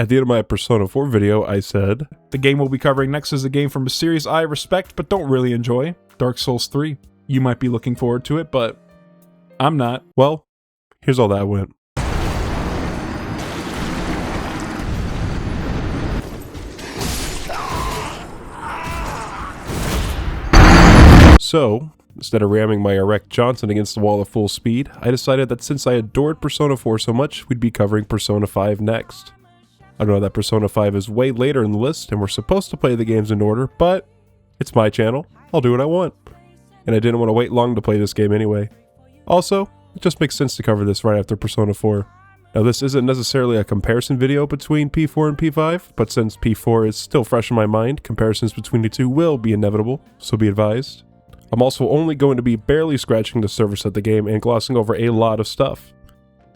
At the end of my Persona 4 video, I said, the game we'll be covering next is a game from a series I respect but don't really enjoy, Dark Souls 3. You might be looking forward to it, but I'm not. Well, here's all that went. So, instead of ramming my erect Johnson against the wall at full speed, I decided that since I adored Persona 4 so much, we'd be covering Persona 5 next. I know that Persona 5 is way later in the list, and we're supposed to play the games in order, but it's my channel, I'll do what I want. And I didn't want to wait long to play this game anyway. Also, it just makes sense to cover this right after Persona 4. Now this isn't necessarily a comparison video between P4 and P5, but since P4 is still fresh in my mind, comparisons between the two will be inevitable, so be advised. I'm also only going to be barely scratching the surface of the game and glossing over a lot of stuff.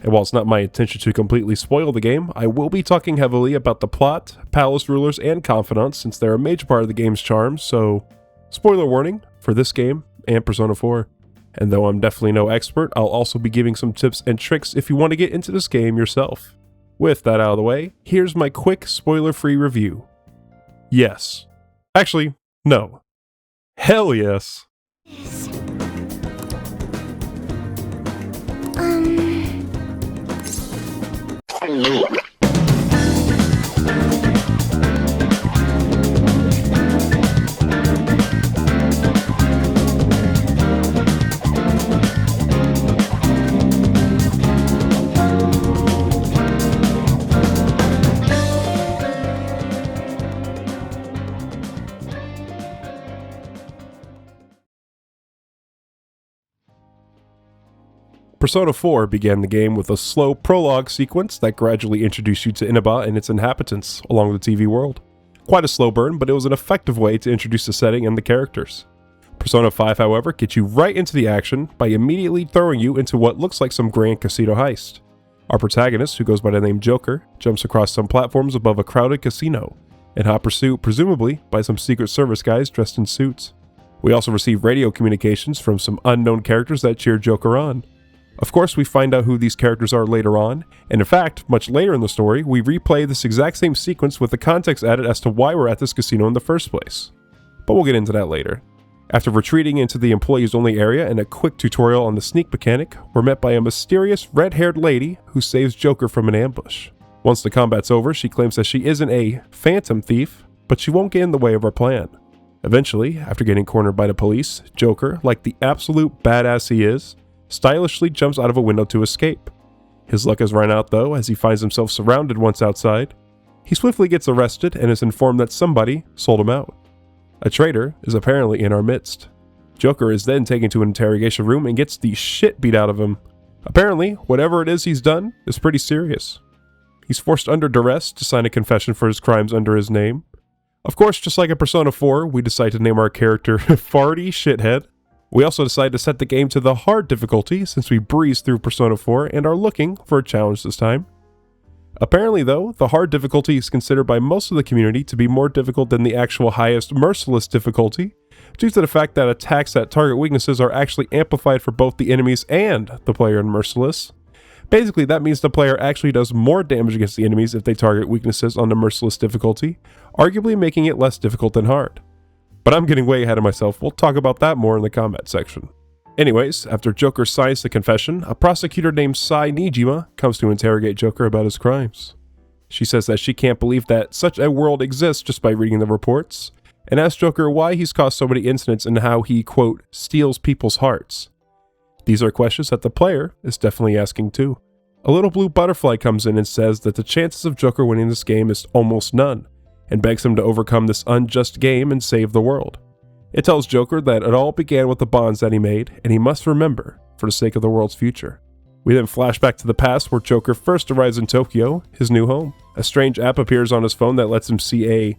And while it's not my intention to completely spoil the game, I will be talking heavily about the plot, palace rulers, and confidants since they're a major part of the game's charm, so spoiler warning for this game and Persona 4. And though I'm definitely no expert, I'll also be giving some tips and tricks if you want to get into this game yourself. With that out of the way, here's my quick spoiler-free review. Yes. Actually, no. Hell yes. Persona 4 began the game with a slow prologue sequence that gradually introduced you to Inaba and its inhabitants along the TV world. Quite a slow burn, but it was an effective way to introduce the setting and the characters. Persona 5, however, gets you right into the action by immediately throwing you into what looks like some grand casino heist. Our protagonist, who goes by the name Joker, jumps across some platforms above a crowded casino, in hot pursuit, presumably, by some Secret Service guys dressed in suits. We also receive radio communications from some unknown characters that cheer Joker on. Of course, we find out who these characters are later on, and in fact, much later in the story, we replay this exact same sequence with the context added as to why we're at this casino in the first place. But we'll get into that later. After retreating into the employees-only area and a quick tutorial on the sneak mechanic, we're met by a mysterious red-haired lady who saves Joker from an ambush. Once the combat's over, she claims that she isn't a phantom thief, but she won't get in the way of our plan. Eventually, after getting cornered by the police, Joker, like the absolute badass he is, stylishly jumps out of a window to escape. His luck has run out though, as he finds himself surrounded once outside. He swiftly gets arrested and is informed that somebody sold him out. A traitor is apparently in our midst. Joker is then taken to an interrogation room and gets the shit beat out of him. Apparently, whatever it is he's done is pretty serious. He's forced under duress to sign a confession for his crimes under his name. Of course, just like in Persona 4, we decide to name our character Farty Shithead. We also decide to set the game to the hard difficulty since we breezed through Persona 4 and are looking for a challenge this time. Apparently though, the hard difficulty is considered by most of the community to be more difficult than the actual highest merciless difficulty, due to the fact that attacks that target weaknesses are actually amplified for both the enemies and the player in merciless. Basically, that means the player actually does more damage against the enemies if they target weaknesses on the merciless difficulty, arguably making it less difficult than hard. But I'm getting way ahead of myself, we'll talk about that more in the combat section. Anyways, after Joker signs the confession, a prosecutor named Sai Nijima comes to interrogate Joker about his crimes. She says that she can't believe that such a world exists just by reading the reports, and asks Joker why he's caused so many incidents and how he, quote, steals people's hearts. These are questions that the player is definitely asking too. A little blue butterfly comes in and says that the chances of Joker winning this game is almost none, and begs him to overcome this unjust game and save the world. It tells Joker that it all began with the bonds that he made, and he must remember for the sake of the world's future. We then flash back to the past where Joker first arrives in Tokyo, his new home. A strange app appears on his phone that lets him see a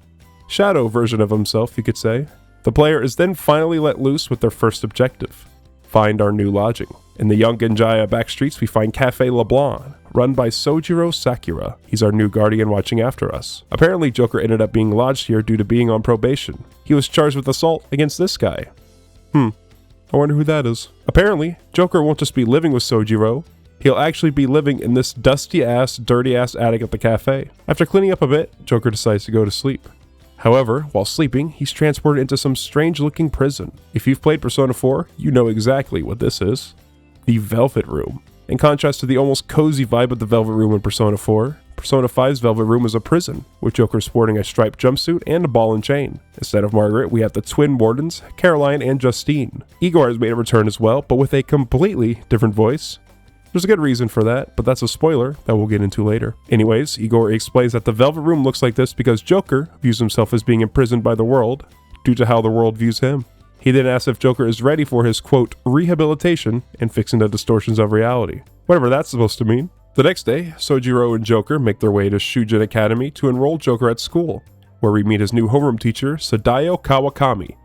shadow version of himself, you could say. The player is then finally let loose with their first objective: find our new lodging. In the young Genjaya backstreets, we find Cafe LeBlanc, run by Sojiro Sakura. He's our new guardian watching after us. Apparently, Joker ended up being lodged here due to being on probation. He was charged with assault against this guy. I wonder who that is. Apparently, Joker won't just be living with Sojiro, He'll actually be living in this dusty-ass, dirty-ass attic at the cafe. After cleaning up a bit, Joker decides to go to sleep. However, while sleeping, he's transported into some strange-looking prison. If you've played Persona 4, you know exactly what this is. The Velvet Room. In contrast to the almost cozy vibe of the Velvet Room in Persona 4, Persona 5's Velvet Room is a prison, with Joker sporting a striped jumpsuit and a ball and chain. Instead of Margaret, we have the twin wardens, Caroline and Justine. Igor has made a return as well, but with a completely different voice. There's a good reason for that, but that's a spoiler that we'll get into later. Anyways, Igor explains that the Velvet Room looks like this because Joker views himself as being imprisoned by the world due to how the world views him. He then asks if Joker is ready for his, quote, rehabilitation and fixing the distortions of reality. Whatever that's supposed to mean. The next day, Sojiro and Joker make their way to Shujin Academy to enroll Joker at school, where we meet his new homeroom teacher, Sadayo Kawakami.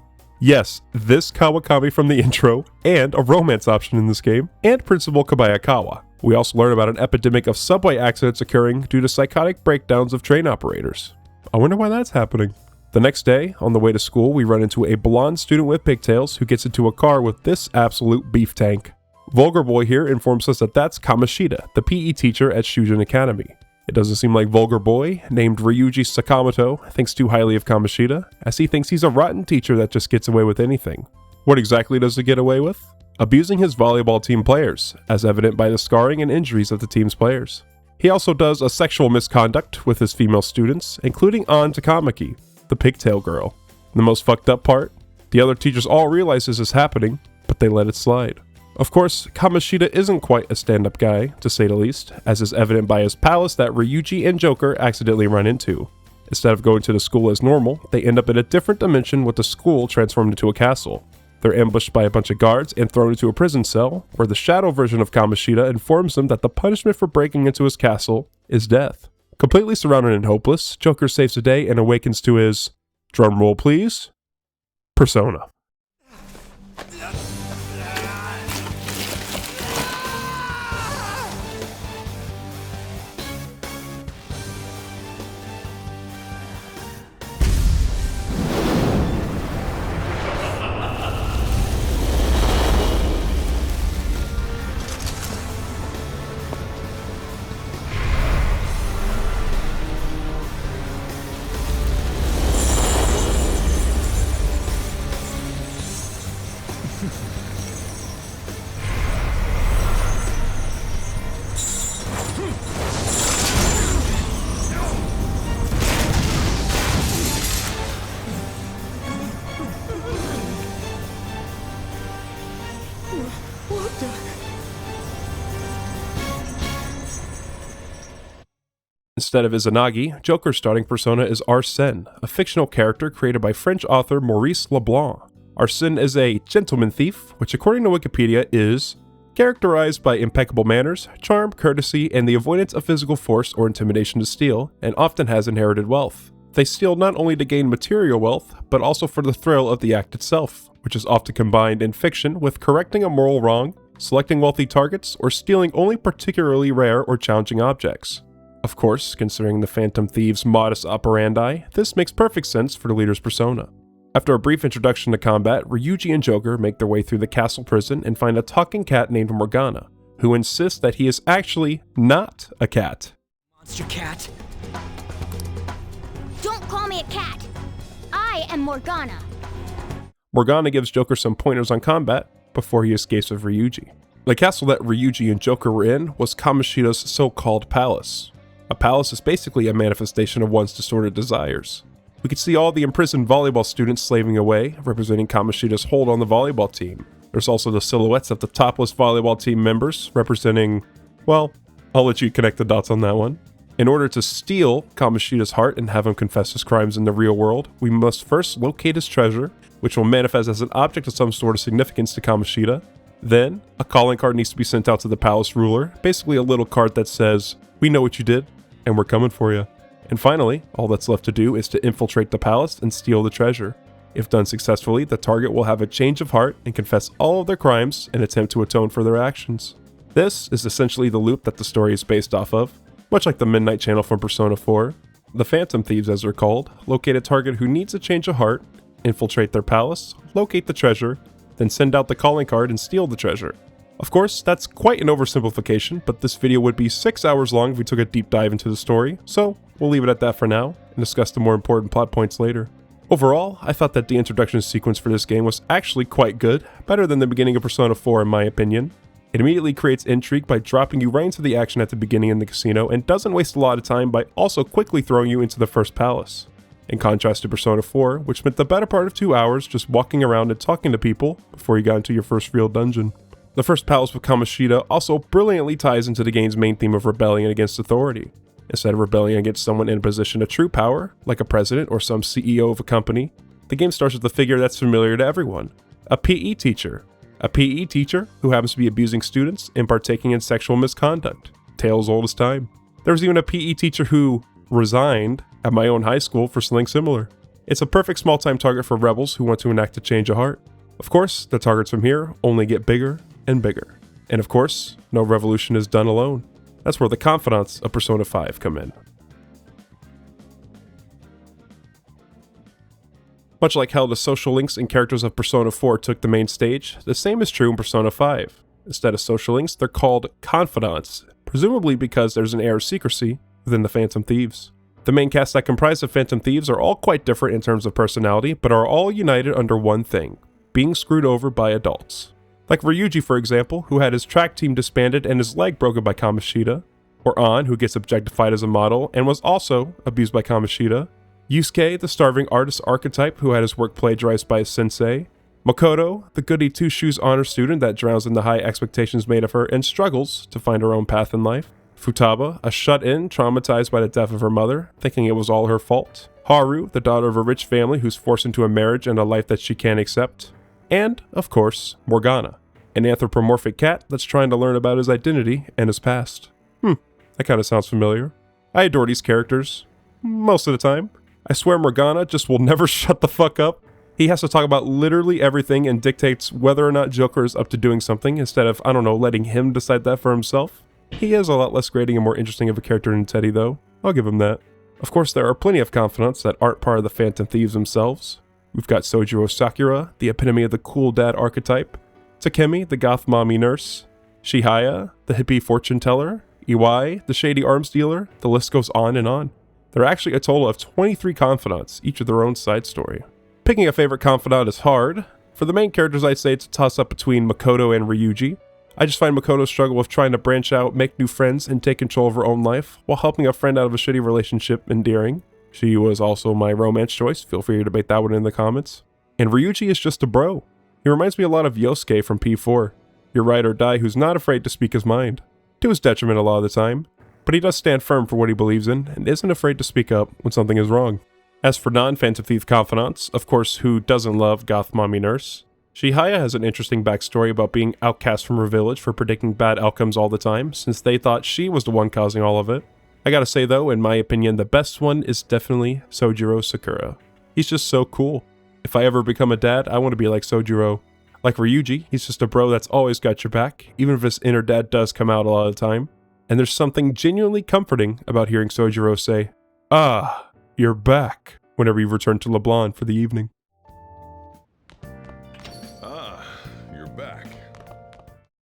Yes, this Kawakami from the intro, and a romance option in this game, and Principal Kobayakawa. We also learn about an epidemic of subway accidents occurring due to psychotic breakdowns of train operators. I wonder why that's happening. The next day, on the way to school, we run into a blonde student with pigtails who gets into a car with this absolute beef tank. Vulgar Boy here informs us that that's Kamoshida, the PE teacher at Shujin Academy. It doesn't seem like Vulgar Boy, named Ryuji Sakamoto, thinks too highly of Kamoshida, as he thinks he's a rotten teacher that just gets away with anything. What exactly does he get away with? Abusing his volleyball team players, as evident by the scarring and injuries of the team's players. He also does a sexual misconduct with his female students, including An Takamaki, the pigtail girl. The most fucked up part? The other teachers all realize this is happening, but they let it slide. Of course, Kamoshida isn't quite a stand-up guy, to say the least, as is evident by his palace that Ryuji and Joker accidentally run into. Instead of going to the school as normal, they end up in a different dimension with the school transformed into a castle. They're ambushed by a bunch of guards and thrown into a prison cell, where the shadow version of Kamoshida informs them that the punishment for breaking into his castle is death. Completely surrounded and hopeless, Joker saves the day and awakens to his, drumroll please, persona. Instead of Izanagi, Joker's starting persona is Arsène, a fictional character created by French author Maurice Leblanc. Arsène is a gentleman thief, which according to Wikipedia is characterized by impeccable manners, charm, courtesy, and the avoidance of physical force or intimidation to steal, and often has inherited wealth. They steal not only to gain material wealth, but also for the thrill of the act itself, which is often combined in fiction with correcting a moral wrong, selecting wealthy targets, or stealing only particularly rare or challenging objects. Of course, considering the Phantom Thief's modus operandi, this makes perfect sense for the leader's persona. After a brief introduction to combat, Ryuji and Joker make their way through the castle prison and find a talking cat named Morgana, who insists that he is actually not a cat. Monster cat. Don't call me a cat. I am Morgana. Morgana gives Joker some pointers on combat before he escapes with Ryuji. The castle that Ryuji and Joker were in was Kamoshida's so-called palace. A palace is basically a manifestation of one's distorted desires. We can see all the imprisoned volleyball students slaving away, representing Kamoshida's hold on the volleyball team. There's also the silhouettes of the topless volleyball team members, representing, well, I'll let you connect the dots on that one. In order to steal Kamoshida's heart and have him confess his crimes in the real world, we must first locate his treasure, which will manifest as an object of some sort of significance to Kamoshida. Then, a calling card needs to be sent out to the palace ruler, basically a little card that says, "We know what you did, and we're coming for you." And finally, all that's left to do is to infiltrate the palace and steal the treasure. If done successfully, the target will have a change of heart and confess all of their crimes and attempt to atone for their actions. This is essentially the loop that the story is based off of, much like the Midnight Channel from Persona 4. The Phantom Thieves, as they're called, locate a target who needs a change of heart, infiltrate their palace, locate the treasure, then send out the calling card and steal the treasure. Of course, that's quite an oversimplification, but this video would be 6 hours long if we took a deep dive into the story, so we'll leave it at that for now, and discuss the more important plot points later. Overall, I thought that the introduction sequence for this game was actually quite good, better than the beginning of Persona 4 in my opinion. It immediately creates intrigue by dropping you right into the action at the beginning in the casino, and doesn't waste a lot of time by also quickly throwing you into the first palace. In contrast to Persona 4, which spent the better part of 2 hours just walking around and talking to people before you got into your first real dungeon. The first palace with Kamoshida also brilliantly ties into the game's main theme of rebellion against authority. Instead of rebelling against someone in a position of true power, like a president or some CEO of a company, the game starts with a figure that's familiar to everyone, a PE teacher. A PE teacher who happens to be abusing students and partaking in sexual misconduct. Tales old as time. There was even a PE teacher who resigned at my own high school for something similar. It's a perfect small-time target for rebels who want to enact a change of heart. Of course, the targets from here only get bigger and bigger. And of course, no revolution is done alone. That's where the confidants of Persona 5 come in. Much like how the social links and characters of Persona 4 took the main stage, the same is true in Persona 5. Instead of social links, they're called confidants, presumably because there's an air of secrecy within the Phantom Thieves. The main cast that comprise of Phantom Thieves are all quite different in terms of personality, but are all united under one thing: being screwed over by adults. Like Ryuji, for example, who had his track team disbanded and his leg broken by Kamoshida, or An, who gets objectified as a model and was also abused by Kamoshida, Yusuke, the starving artist archetype who had his work plagiarized by his sensei, Makoto, the goody two-shoes honor student that drowns in the high expectations made of her and struggles to find her own path in life, Futaba, a shut-in traumatized by the death of her mother, thinking it was all her fault, Haru, the daughter of a rich family who's forced into a marriage and a life that she can't accept, and, of course, Morgana, an anthropomorphic cat that's trying to learn about his identity and his past. That kind of sounds familiar. I adore these characters. Most of the time. I swear Morgana just will never shut the fuck up. He has to talk about literally everything and dictates whether or not Joker is up to doing something instead of, I don't know, letting him decide that for himself. He is a lot less grating and more interesting of a character than Teddy though. I'll give him that. Of course, there are plenty of confidants that aren't part of the Phantom Thieves themselves. We've got Sojiro Sakura, the epitome of the cool dad archetype, Takemi, the goth mommy nurse, Shihaya, the hippie fortune teller, Iwai, the shady arms dealer, the list goes on and on. There are actually a total of 23 confidants, each with their own side story. Picking a favorite confidant is hard. For the main characters, I'd say it's a toss-up between Makoto and Ryuji. I just find Makoto's struggle with trying to branch out, make new friends, and take control of her own life, while helping a friend out of a shitty relationship endearing. She was also my romance choice, feel free to debate that one in the comments. And Ryuji is just a bro. He reminds me a lot of Yosuke from P4, your ride or die who's not afraid to speak his mind. To his detriment a lot of the time. But he does stand firm for what he believes in, and isn't afraid to speak up when something is wrong. As for non-Phantom Thief confidants, of course, who doesn't love goth mommy nurse? Shihaya has an interesting backstory about being outcast from her village for predicting bad outcomes all the time, since they thought she was the one causing all of it. I gotta say though, in my opinion, the best one is definitely Sojiro Sakura. He's just so cool. If I ever become a dad, I want to be like Sojiro. Like Ryuji, he's just a bro that's always got your back, even if his inner dad does come out a lot of the time. And there's something genuinely comforting about hearing Sojiro say, "Ah, you're back," whenever you return to LeBlanc for the evening. Ah, you're back.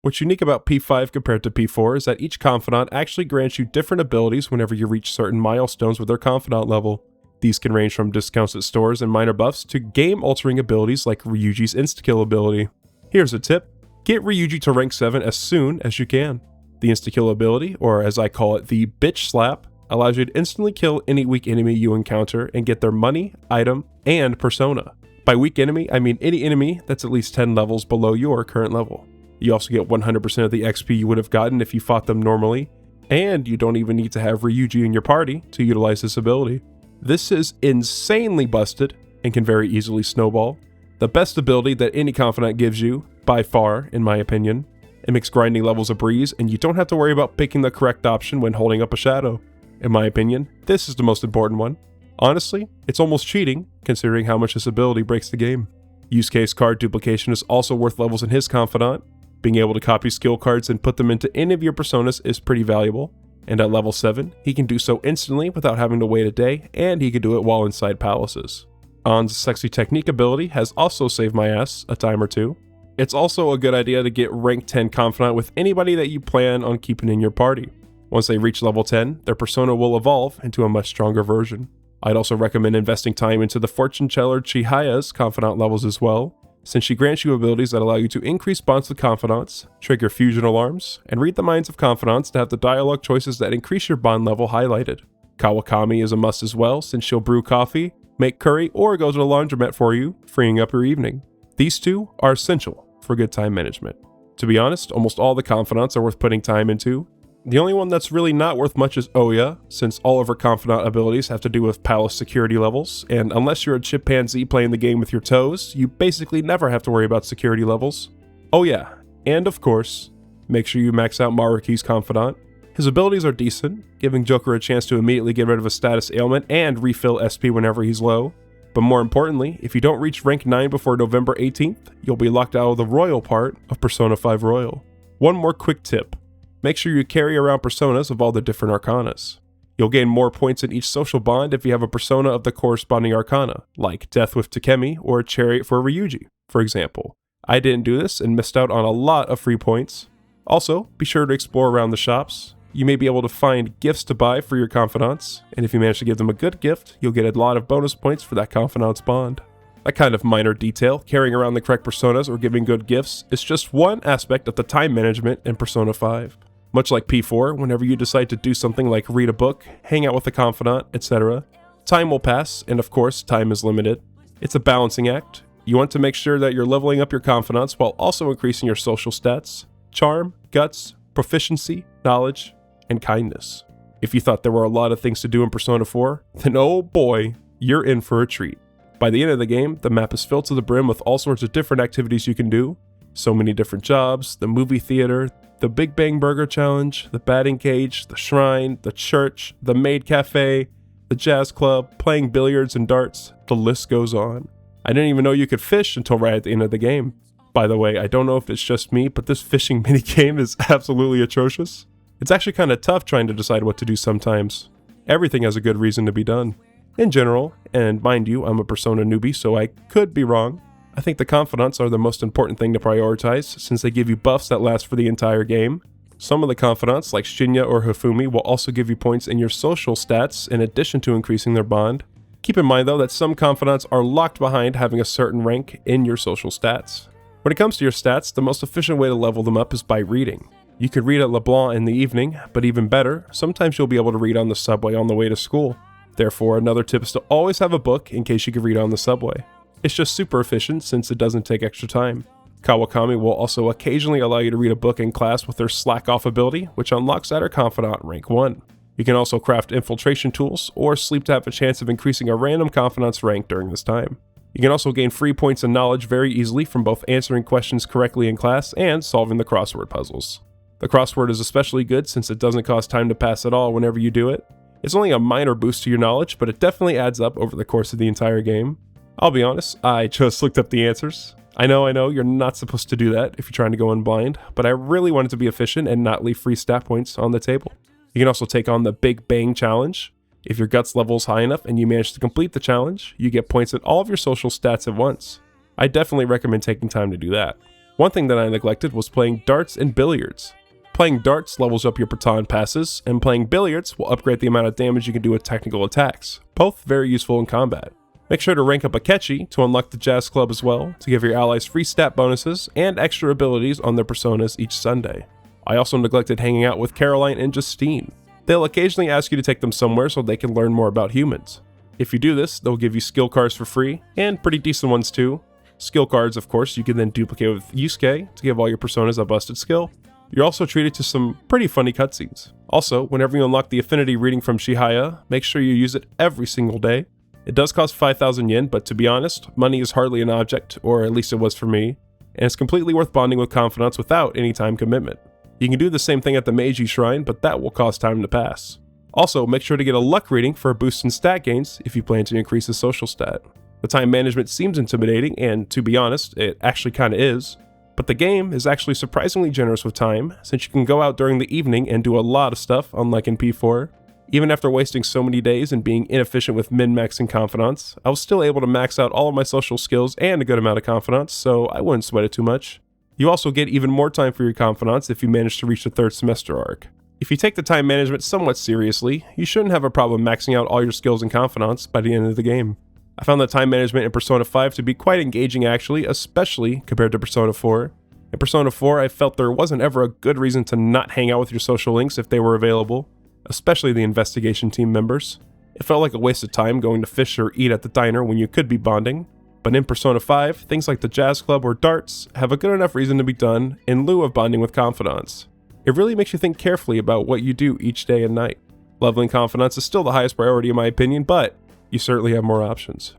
What's unique about P5 compared to P4 is that each confidant actually grants you different abilities whenever you reach certain milestones with their confidant level. These can range from discounts at stores and minor buffs to game-altering abilities like Ryuji's insta-kill ability. Here's a tip: get Ryuji to rank 7 as soon as you can. The insta-kill ability, or as I call it, the bitch slap, allows you to instantly kill any weak enemy you encounter and get their money, item, and persona. By weak enemy, I mean any enemy that's at least 10 levels below your current level. You also get 100% of the XP you would have gotten if you fought them normally, and you don't even need to have Ryuji in your party to utilize this ability. This is insanely busted and can very easily snowball. The best ability that any confidant gives you, by far, in my opinion. It makes grinding levels a breeze, and you don't have to worry about picking the correct option when holding up a shadow. In my opinion, this is the most important one. Honestly, it's almost cheating, considering how much this ability breaks the game. Use case card duplication is also worth levels in his confidant. Being able to copy skill cards and put them into any of your personas is pretty valuable. And at level 7, he can do so instantly without having to wait a day, and he can do it while inside palaces. An's sexy technique ability has also saved my ass a time or two. It's also a good idea to get rank 10 Confidant with anybody that you plan on keeping in your party. Once they reach level 10, their persona will evolve into a much stronger version. I'd also recommend investing time into the Fortune Teller Chihaya's Confidant levels as well, since she grants you abilities that allow you to increase bonds with confidants, trigger fusion alarms, and read the minds of confidants to have the dialogue choices that increase your bond level highlighted. Kawakami is a must as well, since she'll brew coffee, make curry, or go to the laundromat for you, freeing up your evening. These two are essential for good time management. To be honest, almost all the confidants are worth putting time into. The only one that's really not worth much is Oya, since all of her confidant abilities have to do with palace security levels, and unless you're a chimpanzee playing the game with your toes, you basically never have to worry about security levels. Oh yeah, and of course, make sure you max out Maruki's confidant. His abilities are decent, giving Joker a chance to immediately get rid of a status ailment and refill SP whenever he's low. But more importantly, if you don't reach rank 9 before November 18th, you'll be locked out of the Royal part of Persona 5 Royal. One more quick tip. Make sure you carry around personas of all the different arcanas. You'll gain more points in each social bond if you have a persona of the corresponding arcana, like Death with Takemi or a Chariot for Ryuji, for example. I didn't do this and missed out on a lot of free points. Also, be sure to explore around the shops. You may be able to find gifts to buy for your confidants, and if you manage to give them a good gift, you'll get a lot of bonus points for that confidant's bond. That kind of minor detail, carrying around the correct personas or giving good gifts, is just one aspect of the time management in Persona 5. Much like P4, whenever you decide to do something like read a book, hang out with a confidant, etc., time will pass, and of course, time is limited. It's a balancing act. You want to make sure that you're leveling up your confidants while also increasing your social stats, charm, guts, proficiency, knowledge, and kindness. If you thought there were a lot of things to do in Persona 4, then oh boy, you're in for a treat. By the end of the game, the map is filled to the brim with all sorts of different activities you can do. So many different jobs, the movie theater, the Big Bang Burger Challenge, the batting cage, the shrine, the church, the maid cafe, the jazz club, playing billiards and darts, the list goes on. I didn't even know you could fish until right at the end of the game. By the way, I don't know if it's just me, but this fishing minigame is absolutely atrocious. It's actually kind of tough trying to decide what to do sometimes. Everything has a good reason to be done. In general, and mind you, I'm a Persona newbie, so I could be wrong, I think the confidants are the most important thing to prioritize, since they give you buffs that last for the entire game. Some of the confidants, like Shinya or Hifumi, will also give you points in your social stats in addition to increasing their bond. Keep in mind though that some confidants are locked behind having a certain rank in your social stats. When it comes to your stats, the most efficient way to level them up is by reading. You could read at LeBlanc in the evening, but even better, sometimes you'll be able to read on the subway on the way to school. Therefore, another tip is to always have a book in case you can read on the subway. It's just super efficient since it doesn't take extra time. Kawakami will also occasionally allow you to read a book in class with her Slack Off ability, which unlocks at her Confidant rank 1. You can also craft infiltration tools, or sleep to have a chance of increasing a random Confidant's rank during this time. You can also gain free points in knowledge very easily from both answering questions correctly in class and solving the crossword puzzles. The crossword is especially good since it doesn't cost time to pass at all whenever you do it. It's only a minor boost to your knowledge, but it definitely adds up over the course of the entire game. I'll be honest, I just looked up the answers. I know, you're not supposed to do that if you're trying to go in blind, but I really wanted to be efficient and not leave free stat points on the table. You can also take on the Big Bang Challenge. If your guts level is high enough and you manage to complete the challenge, you get points in all of your social stats at once. I definitely recommend taking time to do that. One thing that I neglected was playing darts and billiards. Playing darts levels up your baton passes, and playing billiards will upgrade the amount of damage you can do with technical attacks, both very useful in combat. Make sure to rank up Akechi to unlock the Jazz Club as well, to give your allies free stat bonuses and extra abilities on their personas each Sunday. I also neglected hanging out with Caroline and Justine. They'll occasionally ask you to take them somewhere so they can learn more about humans. If you do this, they'll give you skill cards for free, and pretty decent ones too. Skill cards, of course, you can then duplicate with Yusuke to give all your personas a busted skill. You're also treated to some pretty funny cutscenes. Also, whenever you unlock the affinity reading from Chihaya, make sure you use it every single day. It does cost 5,000 yen, but to be honest, money is hardly an object, or at least it was for me, and it's completely worth bonding with confidants without any time commitment. You can do the same thing at the Meiji Shrine, but that will cost time to pass. Also, make sure to get a luck reading for a boost in stat gains if you plan to increase the social stat. The time management seems intimidating, and to be honest, it actually kinda is, but the game is actually surprisingly generous with time, since you can go out during the evening and do a lot of stuff, unlike in P4. Even after wasting so many days and being inefficient with min-maxing confidants, I was still able to max out all of my social skills and a good amount of confidants, so I wouldn't sweat it too much. You also get even more time for your confidants if you manage to reach the 3rd semester arc. If you take the time management somewhat seriously, you shouldn't have a problem maxing out all your skills and confidants by the end of the game. I found the time management in Persona 5 to be quite engaging actually, especially compared to Persona 4. In Persona 4, I felt there wasn't ever a good reason to not hang out with your social links if they were available, especially the investigation team members. It felt like a waste of time going to fish or eat at the diner when you could be bonding. But in Persona 5, things like the jazz club or darts have a good enough reason to be done in lieu of bonding with confidants. It really makes you think carefully about what you do each day and night. Leveling confidants is still the highest priority in my opinion, but you certainly have more options.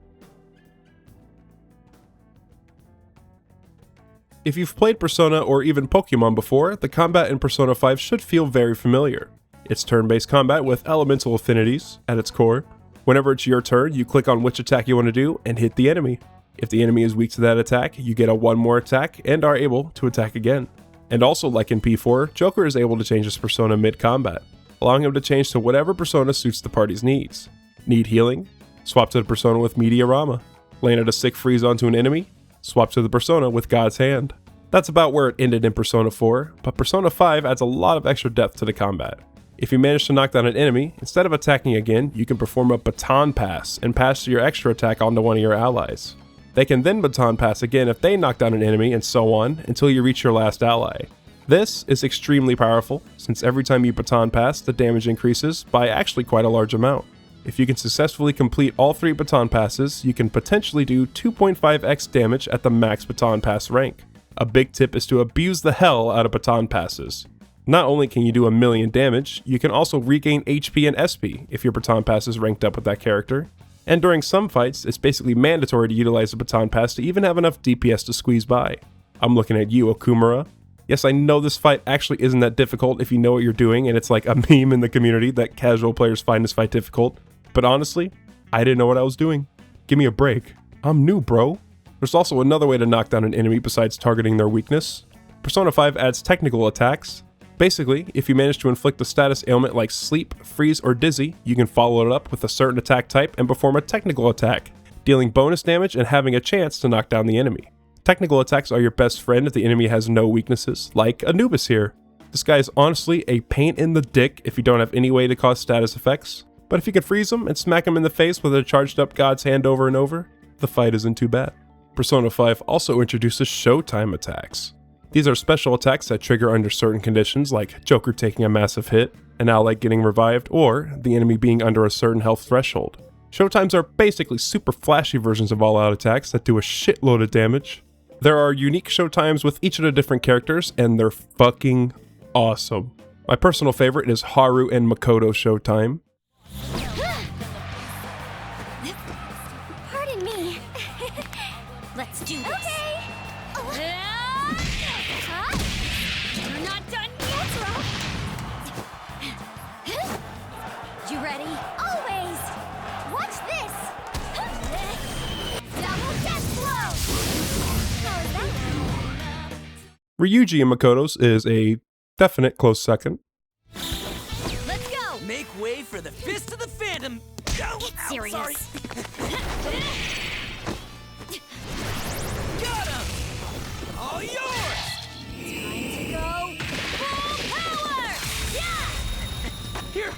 If you've played Persona or even Pokemon before, the combat in Persona 5 should feel very familiar. It's turn-based combat with elemental affinities at its core. Whenever it's your turn, you click on which attack you want to do and hit the enemy. If the enemy is weak to that attack, you get a 1 more attack and are able to attack again. And also like in P4, Joker is able to change his persona mid-combat, allowing him to change to whatever persona suits the party's needs. Need healing? Swap to the persona with Meteorama. Landed a sick freeze onto an enemy? Swap to the persona with God's Hand. That's about where it ended in Persona 4, but Persona 5 adds a lot of extra depth to the combat. If you manage to knock down an enemy, instead of attacking again, you can perform a baton pass and pass your extra attack onto one of your allies. They can then baton pass again if they knock down an enemy and so on until you reach your last ally. This is extremely powerful since every time you baton pass, the damage increases by actually quite a large amount. If you can successfully complete all 3 baton passes, you can potentially do 2.5x damage at the max baton pass rank. A big tip is to abuse the hell out of baton passes. Not only can you do 1,000,000 damage, you can also regain HP and SP if your baton pass is ranked up with that character. And during some fights, it's basically mandatory to utilize the baton pass to even have enough DPS to squeeze by. I'm looking at you, Okumura. Yes, I know this fight actually isn't that difficult if you know what you're doing, and it's like a meme in the community that casual players find this fight difficult. But honestly, I didn't know what I was doing. Give me a break. I'm new, bro. There's also another way to knock down an enemy besides targeting their weakness. Persona 5 adds technical attacks. Basically, if you manage to inflict a status ailment like sleep, freeze, or dizzy, you can follow it up with a certain attack type and perform a technical attack, dealing bonus damage and having a chance to knock down the enemy. Technical attacks are your best friend if the enemy has no weaknesses, like Anubis here. This guy is honestly a pain in the dick if you don't have any way to cause status effects, but if you can freeze him and smack him in the face with a charged up God's Hand over and over, the fight isn't too bad. Persona 5 also introduces Showtime attacks. These are special attacks that trigger under certain conditions like Joker taking a massive hit, an ally getting revived, or the enemy being under a certain health threshold. Showtimes are basically super flashy versions of all-out attacks that do a shitload of damage. There are unique showtimes with each of the different characters, and they're fucking awesome. My personal favorite is Haru and Makoto showtime. Pardon me. Let's do this. Okay. You're not done yet. You ready? Always. Watch this. Double death blow. How's that? Ryuji and Makoto's is a definite close second. Let's go. Make way for the Fist of the Phantom. Get serious. Sorry. Got him! All yours! Time to go full power. Yeah. Here!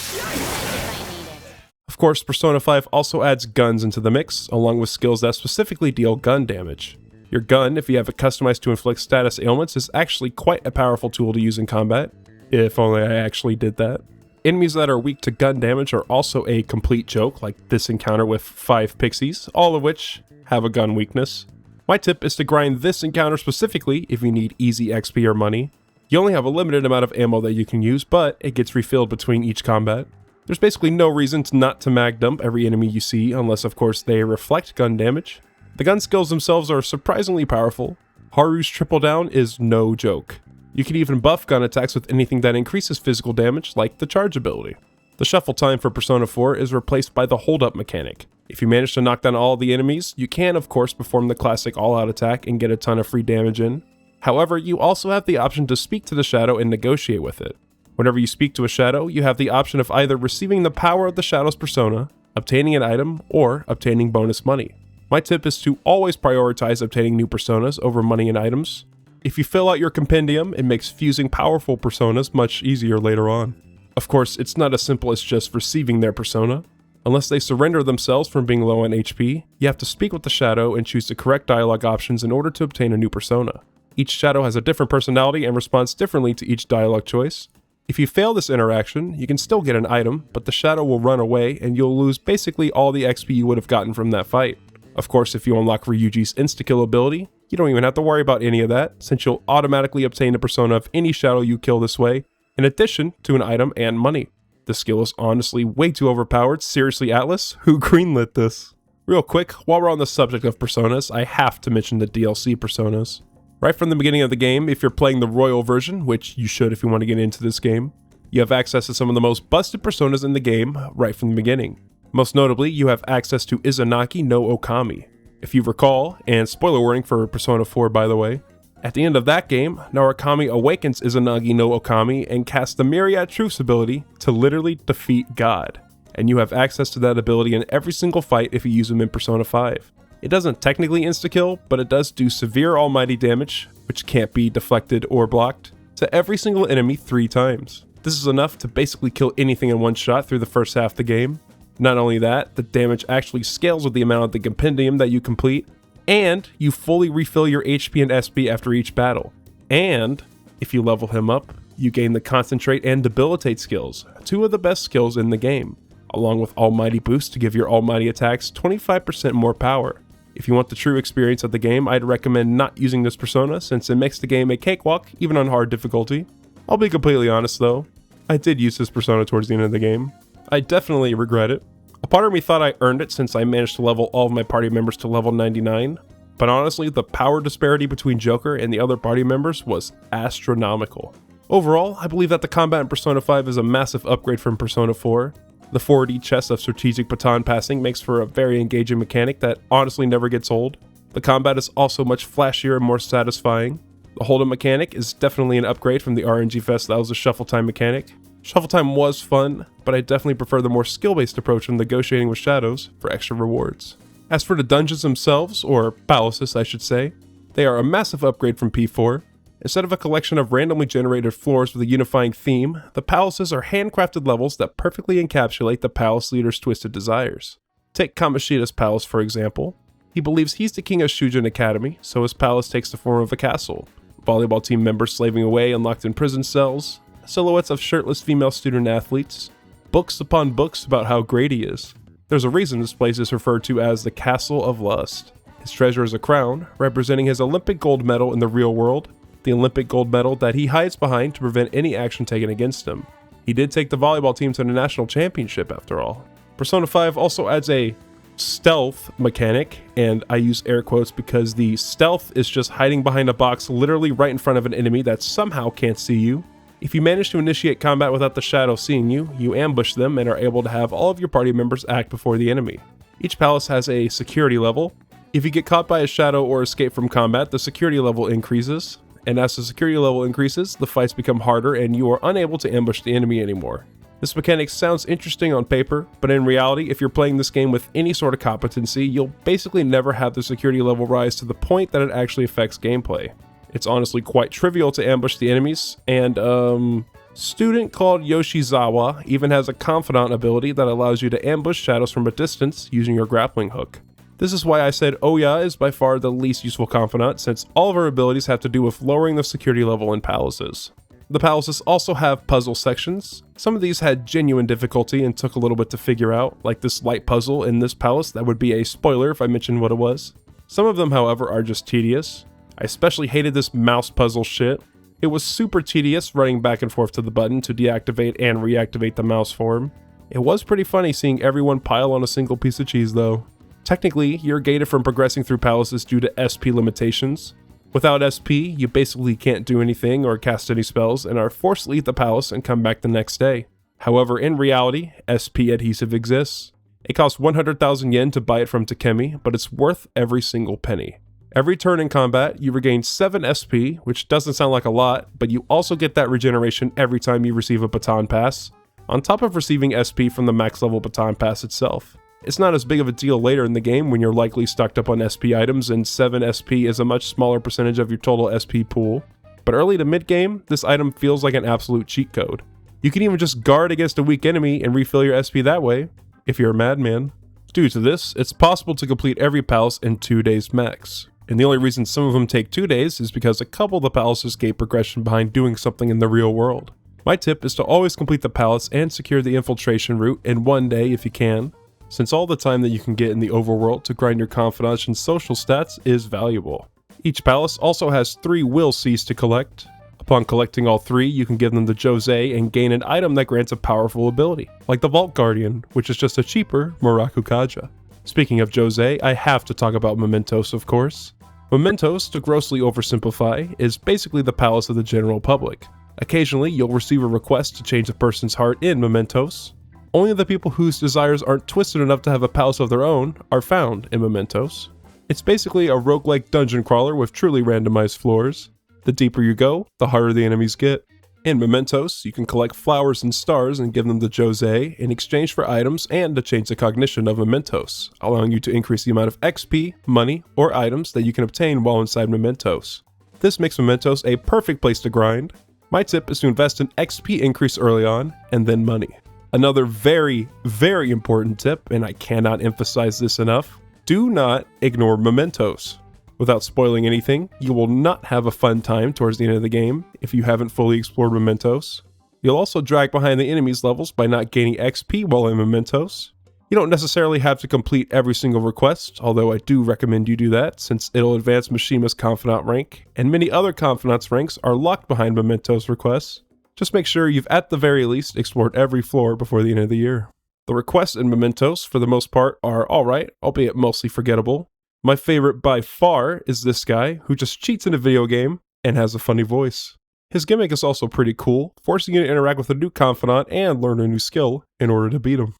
If I need it. Of course, Persona 5 also adds guns into the mix, along with skills that specifically deal gun damage. Your gun, if you have it customized to inflict status ailments, is actually quite a powerful tool to use in combat. If only I actually did that. Enemies that are weak to gun damage are also a complete joke, like this encounter with 5 pixies, all of which have a gun weakness. My tip is to grind this encounter specifically if you need easy XP or money. You only have a limited amount of ammo that you can use, but it gets refilled between each combat. There's basically no reason not to mag dump every enemy you see, unless of course they reflect gun damage. The gun skills themselves are surprisingly powerful. Haru's triple down is no joke. You can even buff gun attacks with anything that increases physical damage, like the charge ability. The shuffle time for Persona 4 is replaced by the hold up mechanic. If you manage to knock down all the enemies, you can of course perform the classic all-out attack and get a ton of free damage in. However, you also have the option to speak to the shadow and negotiate with it. Whenever you speak to a shadow, you have the option of either receiving the power of the shadow's persona, obtaining an item, or obtaining bonus money. My tip is to always prioritize obtaining new personas over money and items. If you fill out your compendium, it makes fusing powerful personas much easier later on. Of course, it's not as simple as just receiving their persona. Unless they surrender themselves from being low on HP, you have to speak with the shadow and choose the correct dialogue options in order to obtain a new persona. Each shadow has a different personality and responds differently to each dialogue choice. If you fail this interaction, you can still get an item, but the shadow will run away and you'll lose basically all the XP you would have gotten from that fight. Of course, if you unlock Ryuji's insta-kill ability, you don't even have to worry about any of that, since you'll automatically obtain a persona of any shadow you kill this way, in addition to an item and money. The skill is honestly way too overpowered. Seriously, Atlas? Who greenlit this? Real quick, while we're on the subject of personas, I have to mention the DLC personas. Right from the beginning of the game, if you're playing the Royal version, which you should if you want to get into this game, you have access to some of the most busted personas in the game right from the beginning. Most notably, you have access to Izanagi no Okami. If you recall, and spoiler warning for Persona 4 by the way, at the end of that game, Narukami awakens Izanagi no Okami and casts the Myriad Truths ability to literally defeat God. And you have access to that ability in every single fight if you use them in Persona 5. It doesn't technically insta-kill, but it does do severe almighty damage, which can't be deflected or blocked, to every single enemy 3 times. This is enough to basically kill anything in one shot through the first half of the game. Not only that, the damage actually scales with the amount of the compendium that you complete, and you fully refill your HP and SP after each battle. And, if you level him up, you gain the Concentrate and Debilitate skills, 2 of the best skills in the game, along with Almighty Boost to give your almighty attacks 25% more power. If you want the true experience of the game, I'd recommend not using this persona since it makes the game a cakewalk, even on hard difficulty. I'll be completely honest though, I did use this persona towards the end of the game. I definitely regret it. A part of me thought I earned it since I managed to level all of my party members to level 99, but honestly, the power disparity between Joker and the other party members was astronomical. Overall, I believe that the combat in Persona 5 is a massive upgrade from Persona 4. The 4D chess of strategic baton passing makes for a very engaging mechanic that honestly never gets old. The combat is also much flashier and more satisfying. The hold-up mechanic is definitely an upgrade from the RNG Fest that was a shuffle time mechanic. Shuffle time was fun, but I definitely prefer the more skill-based approach of negotiating with shadows for extra rewards. As for the dungeons themselves, or palaces I should say, they are a massive upgrade from P4. Instead of a collection of randomly generated floors with a unifying theme, the palaces are handcrafted levels that perfectly encapsulate the palace leader's twisted desires. Take Kamoshida's palace for example. He believes he's the king of Shujin Academy, so his palace takes the form of a castle. Volleyball team members slaving away and locked in prison cells, silhouettes of shirtless female student athletes, books upon books about how great he is. There's a reason this place is referred to as the Castle of Lust. His treasure is a crown, representing his Olympic gold medal in the real world, the Olympic gold medal that he hides behind to prevent any action taken against him. He did take the volleyball team to the national championship after all. Persona 5 also adds a stealth mechanic, and I use air quotes because the stealth is just hiding behind a box literally right in front of an enemy that somehow can't see you. If you manage to initiate combat without the shadow seeing you, you ambush them and are able to have all of your party members act before the enemy. Each palace has a security level. If you get caught by a shadow or escape from combat, the security level increases, and as the security level increases, the fights become harder and you are unable to ambush the enemy anymore. This mechanic sounds interesting on paper, but in reality, if you're playing this game with any sort of competency, you'll basically never have the security level rise to the point that it actually affects gameplay. It's honestly quite trivial to ambush the enemies, and student called Yoshizawa even has a confidant ability that allows you to ambush shadows from a distance using your grappling hook. This is why I said Oya is by far the least useful confidant, since all of her abilities have to do with lowering the security level in palaces. The palaces also have puzzle sections. Some of these had genuine difficulty and took a little bit to figure out, like this light puzzle in this palace that would be a spoiler if I mentioned what it was. Some of them, however, are just tedious. I especially hated this mouse puzzle shit. It was super tedious running back and forth to the button to deactivate and reactivate the mouse form. It was pretty funny seeing everyone pile on a single piece of cheese though. Technically, you're gated from progressing through palaces due to SP limitations. Without SP, you basically can't do anything or cast any spells and are forced to leave the palace and come back the next day. However, in reality, SP adhesive exists. It costs 100,000 yen to buy it from Takemi, but it's worth every single penny. Every turn in combat, you regain 7 SP, which doesn't sound like a lot, but you also get that regeneration every time you receive a baton pass, on top of receiving SP from the max level baton pass itself. It's not as big of a deal later in the game when you're likely stocked up on SP items and 7 SP is a much smaller percentage of your total SP pool. But early to mid game, this item feels like an absolute cheat code. You can even just guard against a weak enemy and refill your SP that way, if you're a madman. Due to this, it's possible to complete every palace in 2 days max. And the only reason some of them take 2 days is because a couple of the palaces gave progression behind doing something in the real world. My tip is to always complete the palace and secure the infiltration route in 1 day if you can, since all the time that you can get in the overworld to grind your confidence and social stats is valuable. Each palace also has 3 will Cs to collect. Upon collecting all 3, you can give them the Jose and gain an item that grants a powerful ability, like the Vault Guardian, which is just a cheaper Murakukaja. Speaking of Jose, I have to talk about Mementos, of course. Mementos, to grossly oversimplify, is basically the palace of the general public. Occasionally, you'll receive a request to change a person's heart in Mementos. Only the people whose desires aren't twisted enough to have a palace of their own are found in Mementos. It's basically a roguelike dungeon crawler with truly randomized floors. The deeper you go, the harder the enemies get. In Mementos, you can collect flowers and stars and give them to Jose in exchange for items and to change the cognition of Mementos, allowing you to increase the amount of XP, money, or items that you can obtain while inside Mementos. This makes Mementos a perfect place to grind. My tip is to invest in XP increase early on, and then money. Another very, very important tip, and I cannot emphasize this enough, do not ignore Mementos. Without spoiling anything, you will not have a fun time towards the end of the game if you haven't fully explored Mementos. You'll also drag behind the enemies levels by not gaining XP while in Mementos. You don't necessarily have to complete every single request, although I do recommend you do that since it'll advance Mishima's Confidant rank, and many other Confidants ranks are locked behind Mementos requests. Just make sure you've at the very least explored every floor before the end of the year. The requests in Mementos, for the most part, are alright, albeit mostly forgettable. My favorite by far is this guy, who just cheats in a video game and has a funny voice. His gimmick is also pretty cool, forcing you to interact with a new Confidant and learn a new skill in order to beat him.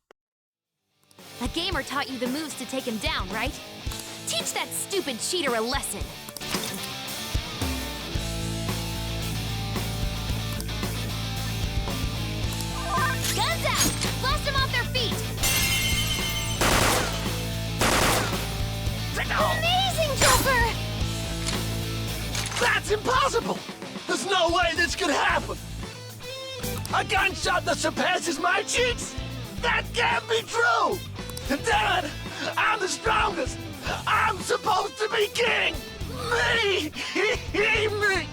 A gamer taught you the moves to take him down, right? Teach that stupid cheater a lesson. Guns out! Blast them off their feet! Amazing, Joker! That's impossible! There's no way this could happen! A gunshot that surpasses my cheats? That can't be true! Dad, I'm the strongest! I'm supposed to be king! Me! Me!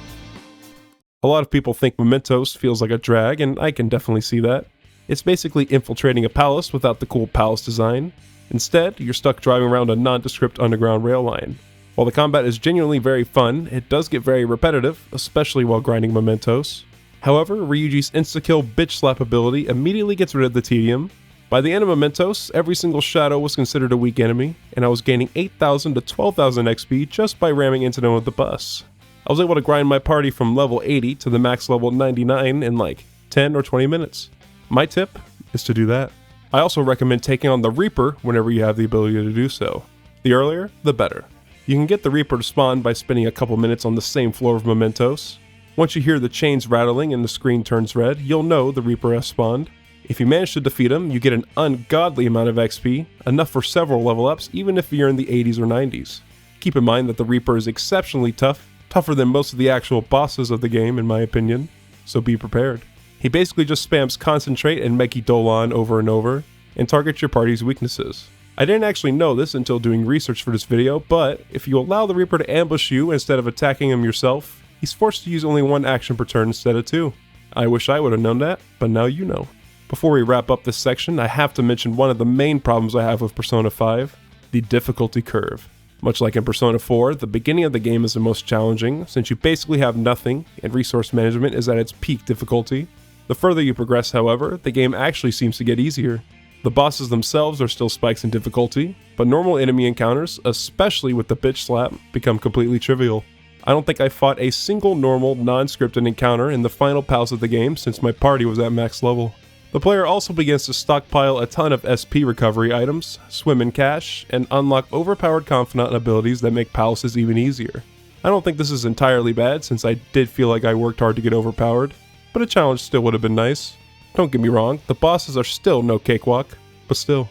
A lot of people think Mementos feels like a drag, and I can definitely see that. It's basically infiltrating a palace without the cool palace design. Instead, you're stuck driving around a nondescript underground rail line. While the combat is genuinely very fun, it does get very repetitive, especially while grinding Mementos. However, Ryuji's insta-kill bitch slap ability immediately gets rid of the tedium. By the end of Mementos, every single shadow was considered a weak enemy, and I was gaining 8,000 to 12,000 XP just by ramming into them with the bus. I was able to grind my party from level 80 to the max level 99 in like 10 or 20 minutes. My tip is to do that. I also recommend taking on the Reaper whenever you have the ability to do so. The earlier, the better. You can get the Reaper to spawn by spending a couple minutes on the same floor of Mementos. Once you hear the chains rattling and the screen turns red, you'll know the Reaper has spawned. If you manage to defeat him, you get an ungodly amount of XP, enough for several level ups even if you're in the 80s or 90s. Keep in mind that the Reaper is exceptionally tough, tougher than most of the actual bosses of the game in my opinion, so be prepared. He basically just spams Concentrate and Meki Dolan over and over, and targets your party's weaknesses. I didn't actually know this until doing research for this video, but if you allow the Reaper to ambush you instead of attacking him yourself, he's forced to use only 1 action per turn instead of 2. I wish I would have known that, but now you know. Before we wrap up this section, I have to mention one of the main problems I have with Persona 5, the difficulty curve. Much like in Persona 4, the beginning of the game is the most challenging, since you basically have nothing, and resource management is at its peak difficulty. The further you progress, however, the game actually seems to get easier. The bosses themselves are still spikes in difficulty, but normal enemy encounters, especially with the bitch slap, become completely trivial. I don't think I fought a single normal, non-scripted encounter in the final palace of the game since my party was at max level. The player also begins to stockpile a ton of SP recovery items, swim in cash, and unlock overpowered confidant abilities that make palaces even easier. I don't think this is entirely bad since I did feel like I worked hard to get overpowered, but a challenge still would have been nice. Don't get me wrong, the bosses are still no cakewalk, but still.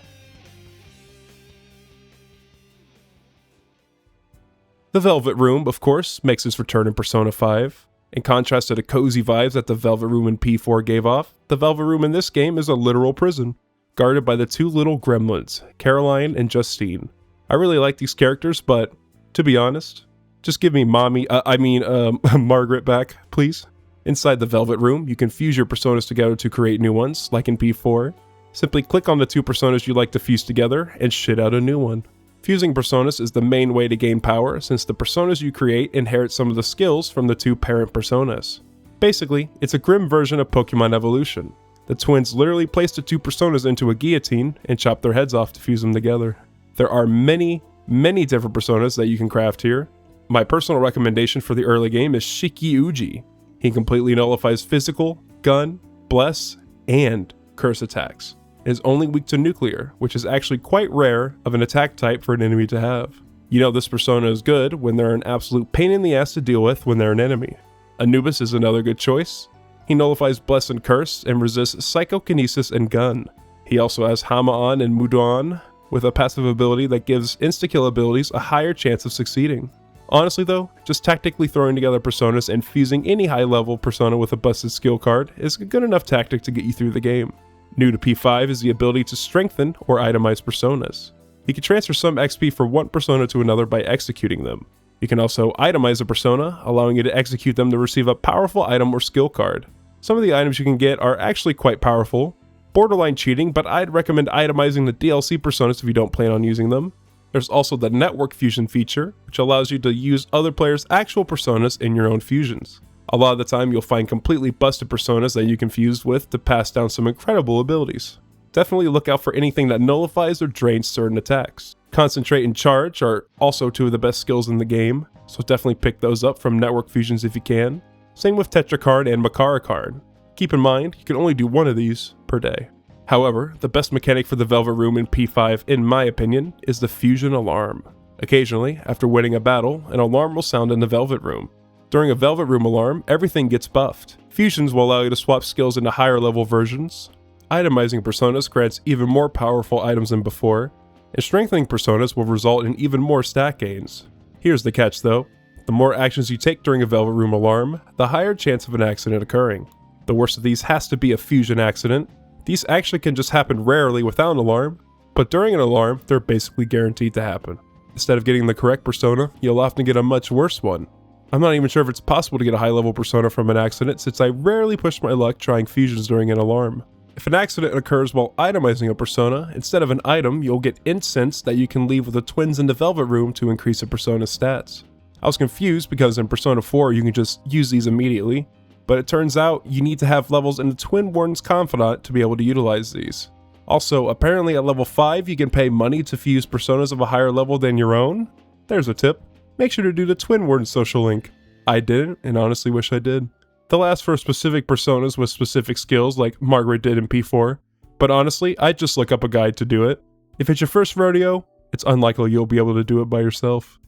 The Velvet Room, of course, makes its return in Persona 5. In contrast to the cozy vibes that the Velvet Room in P4 gave off, the Velvet Room in this game is a literal prison, guarded by the two little gremlins, Caroline and Justine. I really like these characters, but to be honest, just give me Margaret back, please. Inside the Velvet Room, you can fuse your personas together to create new ones, like in P4. Simply click on the two personas you like to fuse together and shit out a new one. Fusing personas is the main way to gain power, since the personas you create inherit some of the skills from the two parent personas. Basically, it's a grim version of Pokemon Evolution. The twins literally place the two personas into a guillotine and chop their heads off to fuse them together. There are many different personas that you can craft here. My personal recommendation for the early game is Shiki Uji. He completely nullifies physical, gun, bless, and curse attacks. It is only weak to nuclear, which is actually quite rare of an attack type for an enemy to have. You know this persona is good when they're an absolute pain in the ass to deal with when they're an enemy. Anubis is another good choice. He nullifies Bless and Curse and resists Psychokinesis and Gun. He also has Hama-on and Mudon with a passive ability that gives insta-kill abilities a higher chance of succeeding. Honestly though, just tactically throwing together personas and fusing any high-level persona with a busted skill card is a good enough tactic to get you through the game. New to P5 is the ability to strengthen or itemize personas. You can transfer some XP from one persona to another by executing them. You can also itemize a persona, allowing you to execute them to receive a powerful item or skill card. Some of the items you can get are actually quite powerful, borderline cheating, but I'd recommend itemizing the DLC personas if you don't plan on using them. There's also the network fusion feature, which allows you to use other players' actual personas in your own fusions. A lot of the time you'll find completely busted personas that you can fuse with to pass down some incredible abilities. Definitely look out for anything that nullifies or drains certain attacks. Concentrate and Charge are also two of the best skills in the game, so definitely pick those up from network fusions if you can. Same with Tetracard and Makara Card. Keep in mind, you can only do one of these per day. However, the best mechanic for the Velvet Room in P5, in my opinion, is the Fusion Alarm. Occasionally, after winning a battle, an alarm will sound in the Velvet Room. During a Velvet Room alarm, everything gets buffed. Fusions will allow you to swap skills into higher level versions. Itemizing personas grants even more powerful items than before, and strengthening personas will result in even more stat gains. Here's the catch though, the more actions you take during a Velvet Room alarm, the higher chance of an accident occurring. The worst of these has to be a fusion accident. These actually can just happen rarely without an alarm, but during an alarm, they're basically guaranteed to happen. Instead of getting the correct persona, you'll often get a much worse one. I'm not even sure if it's possible to get a high-level persona from an accident, since I rarely push my luck trying fusions during an alarm. If an accident occurs while itemizing a persona, instead of an item, you'll get incense that you can leave with the twins in the Velvet Room to increase a persona's stats. I was confused because in Persona 4 you can just use these immediately, but it turns out you need to have levels in the Twin Warden's Confidant to be able to utilize these. Also, apparently at level 5 you can pay money to fuse personas of a higher level than your own. There's a tip. Make sure to do the Twin Warden social link. I didn't, and honestly wish I did. They'll ask for specific personas with specific skills like Margaret did in P4, but honestly, I'd just look up a guide to do it. If it's your first rodeo, it's unlikely you'll be able to do it by yourself.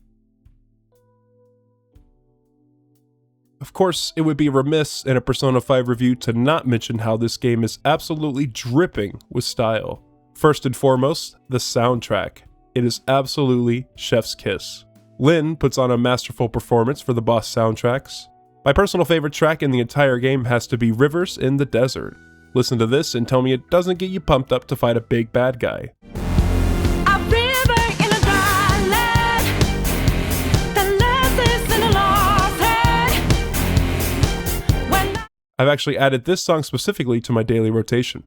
Of course, it would be remiss in a Persona 5 review to not mention how this game is absolutely dripping with style. First and foremost, the soundtrack. It is absolutely chef's kiss. Lynn puts on a masterful performance for the boss soundtracks. My personal favorite track in the entire game has to be Rivers in the Desert. Listen to this and tell me it doesn't get you pumped up to fight a big bad guy. I've actually added this song specifically to my daily rotation.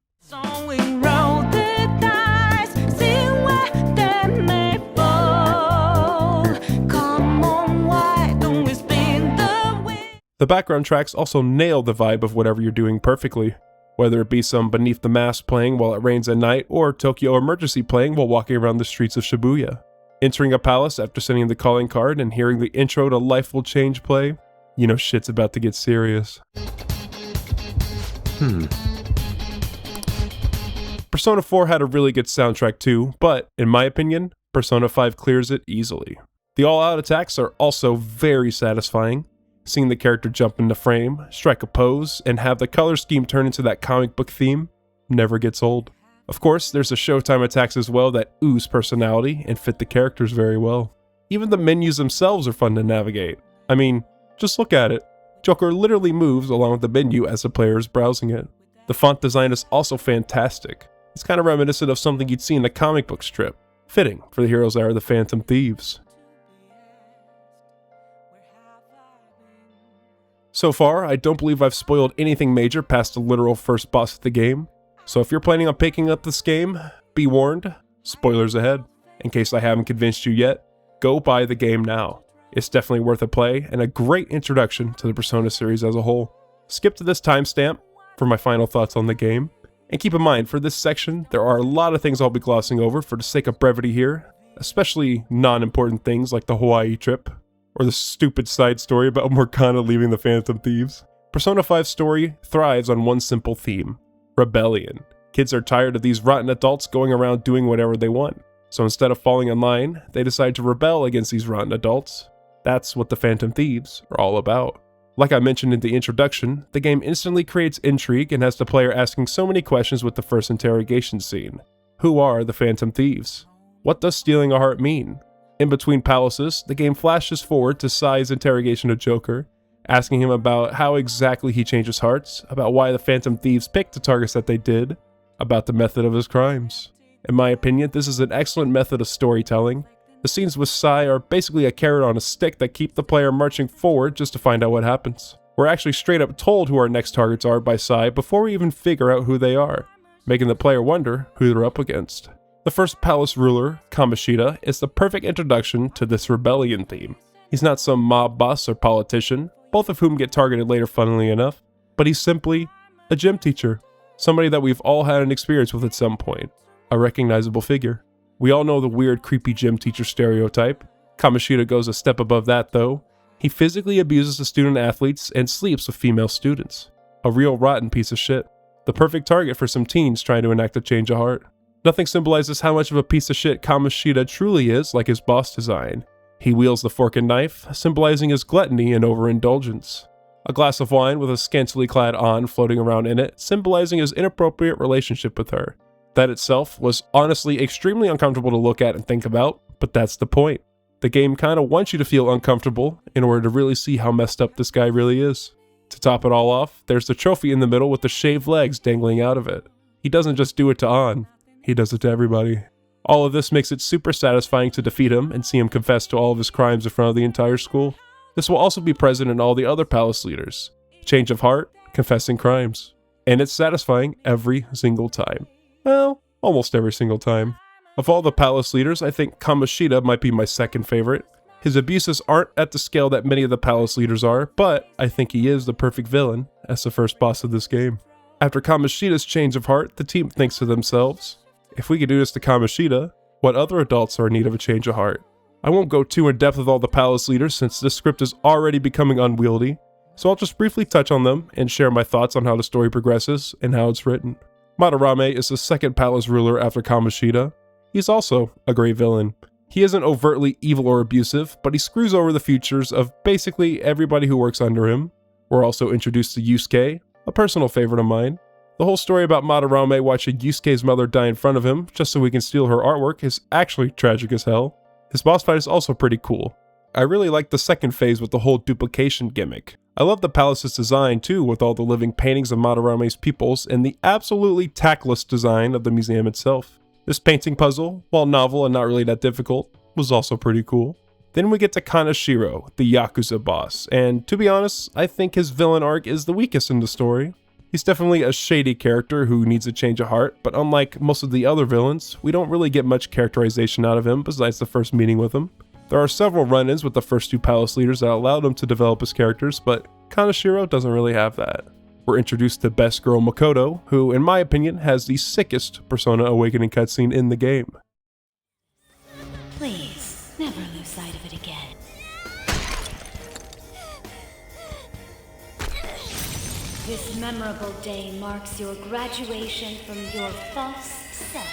The background tracks also nail the vibe of whatever you're doing perfectly, whether it be some Beneath the Mask playing while it rains at night or Tokyo Emergency playing while walking around the streets of Shibuya. Entering a palace after sending the calling card and hearing the intro to Life Will Change play, you know shit's about to get serious. Persona 4 had a really good soundtrack too, but in my opinion, Persona 5 clears it easily. The all-out attacks are also very satisfying. Seeing the character jump into frame, strike a pose, and have the color scheme turn into that comic book theme never gets old. Of course, there's the Showtime attacks as well that ooze personality and fit the characters very well. Even the menus themselves are fun to navigate. I mean, just look at it. Joker literally moves along with the menu as the player is browsing it. The font design is also fantastic. It's kind of reminiscent of something you'd see in a comic book strip, fitting for the heroes that are the Phantom Thieves. So far, I don't believe I've spoiled anything major past the literal first boss of the game, so if you're planning on picking up this game, be warned, spoilers ahead. In case I haven't convinced you yet, go buy the game now. It's definitely worth a play and a great introduction to the Persona series as a whole. Skip to this timestamp for my final thoughts on the game, and keep in mind for this section there are a lot of things I'll be glossing over for the sake of brevity here, especially non-important things like the Hawaii trip, or the stupid side story about Morgana leaving the Phantom Thieves. Persona 5's story thrives on one simple theme: rebellion. Kids are tired of these rotten adults going around doing whatever they want, so instead of falling in line, they decide to rebel against these rotten adults. That's what the Phantom Thieves are all about. Like I mentioned in the introduction, the game instantly creates intrigue and has the player asking so many questions with the first interrogation scene. Who are the Phantom Thieves? What does stealing a heart mean? In between palaces, the game flashes forward to Sai's interrogation of Joker, asking him about how exactly he changes hearts, about why the Phantom Thieves picked the targets that they did, about the method of his crimes. In my opinion, this is an excellent method of storytelling. The scenes with Sai are basically a carrot on a stick that keep the player marching forward just to find out what happens. We're actually straight up told who our next targets are by Sai before we even figure out who they are, making the player wonder who they're up against. The first palace ruler, Kamoshida, is the perfect introduction to this rebellion theme. He's not some mob boss or politician, both of whom get targeted later funnily enough, but he's simply a gym teacher, somebody that we've all had an experience with at some point, a recognizable figure. We all know the weird creepy gym teacher stereotype. Kamoshida goes a step above that though. He physically abuses the student athletes and sleeps with female students. A real rotten piece of shit. The perfect target for some teens trying to enact a change of heart. Nothing symbolizes how much of a piece of shit Kamoshida truly is like his boss design. He wields the fork and knife, symbolizing his gluttony and overindulgence. A glass of wine with a scantily clad An floating around in it, symbolizing his inappropriate relationship with her. That itself was honestly extremely uncomfortable to look at and think about, but that's the point. The game kinda wants you to feel uncomfortable in order to really see how messed up this guy really is. To top it all off, there's the trophy in the middle with the shaved legs dangling out of it. He doesn't just do it to An, he does it to everybody. All of this makes it super satisfying to defeat him and see him confess to all of his crimes in front of the entire school. This will also be present in all the other palace leaders. Change of heart, confessing crimes. And it's satisfying every single time. Well, almost every single time. Of all the palace leaders, I think Kamoshida might be my second favorite. His abuses aren't at the scale that many of the palace leaders are, but I think he is the perfect villain as the first boss of this game. After Kamoshida's change of heart, the team thinks to themselves, if we could do this to Kamoshida, what other adults are in need of a change of heart? I won't go too in depth with all the palace leaders since this script is already becoming unwieldy, so I'll just briefly touch on them and share my thoughts on how the story progresses and how it's written. Madarame is the second palace ruler after Kamoshida. He's also a great villain. He isn't overtly evil or abusive, but he screws over the futures of basically everybody who works under him. We're also introduced to Yusuke, a personal favorite of mine. The whole story about Madarame watching Yusuke's mother die in front of him just so he can steal her artwork is actually tragic as hell. His boss fight is also pretty cool. I really like the second phase with the whole duplication gimmick. I love the palace's design too, with all the living paintings of Madarame's pupils and the absolutely tactless design of the museum itself. This painting puzzle, while novel and not really that difficult, was also pretty cool. Then we get to Kaneshiro, the Yakuza boss, and to be honest, I think his villain arc is the weakest in the story. He's definitely a shady character who needs a change of heart, but unlike most of the other villains, we don't really get much characterization out of him besides the first meeting with him. There are several run-ins with the first two palace leaders that allowed him to develop his characters, but Kaneshiro doesn't really have that. We're introduced to Best Girl Makoto, who in my opinion has the sickest Persona Awakening cutscene in the game. Please, never lose sight of it again. This memorable day marks your graduation from your false self.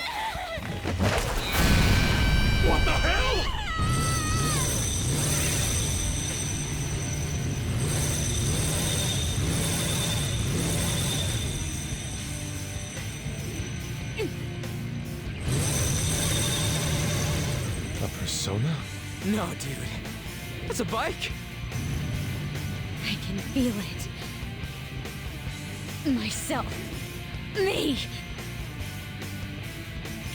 What the hell? A persona? No, dude. That's a bike. I can feel it. Myself. Me!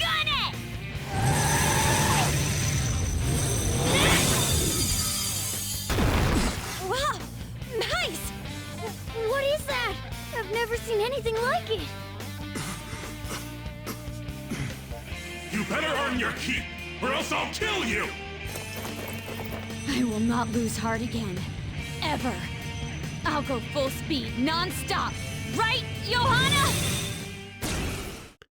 Got it! Wow! Nice! What is that? I've never seen anything like it. You better earn your keep, or else I'll kill you! I will not lose heart again. Ever. I'll go full speed, non-stop. Right, Johanna?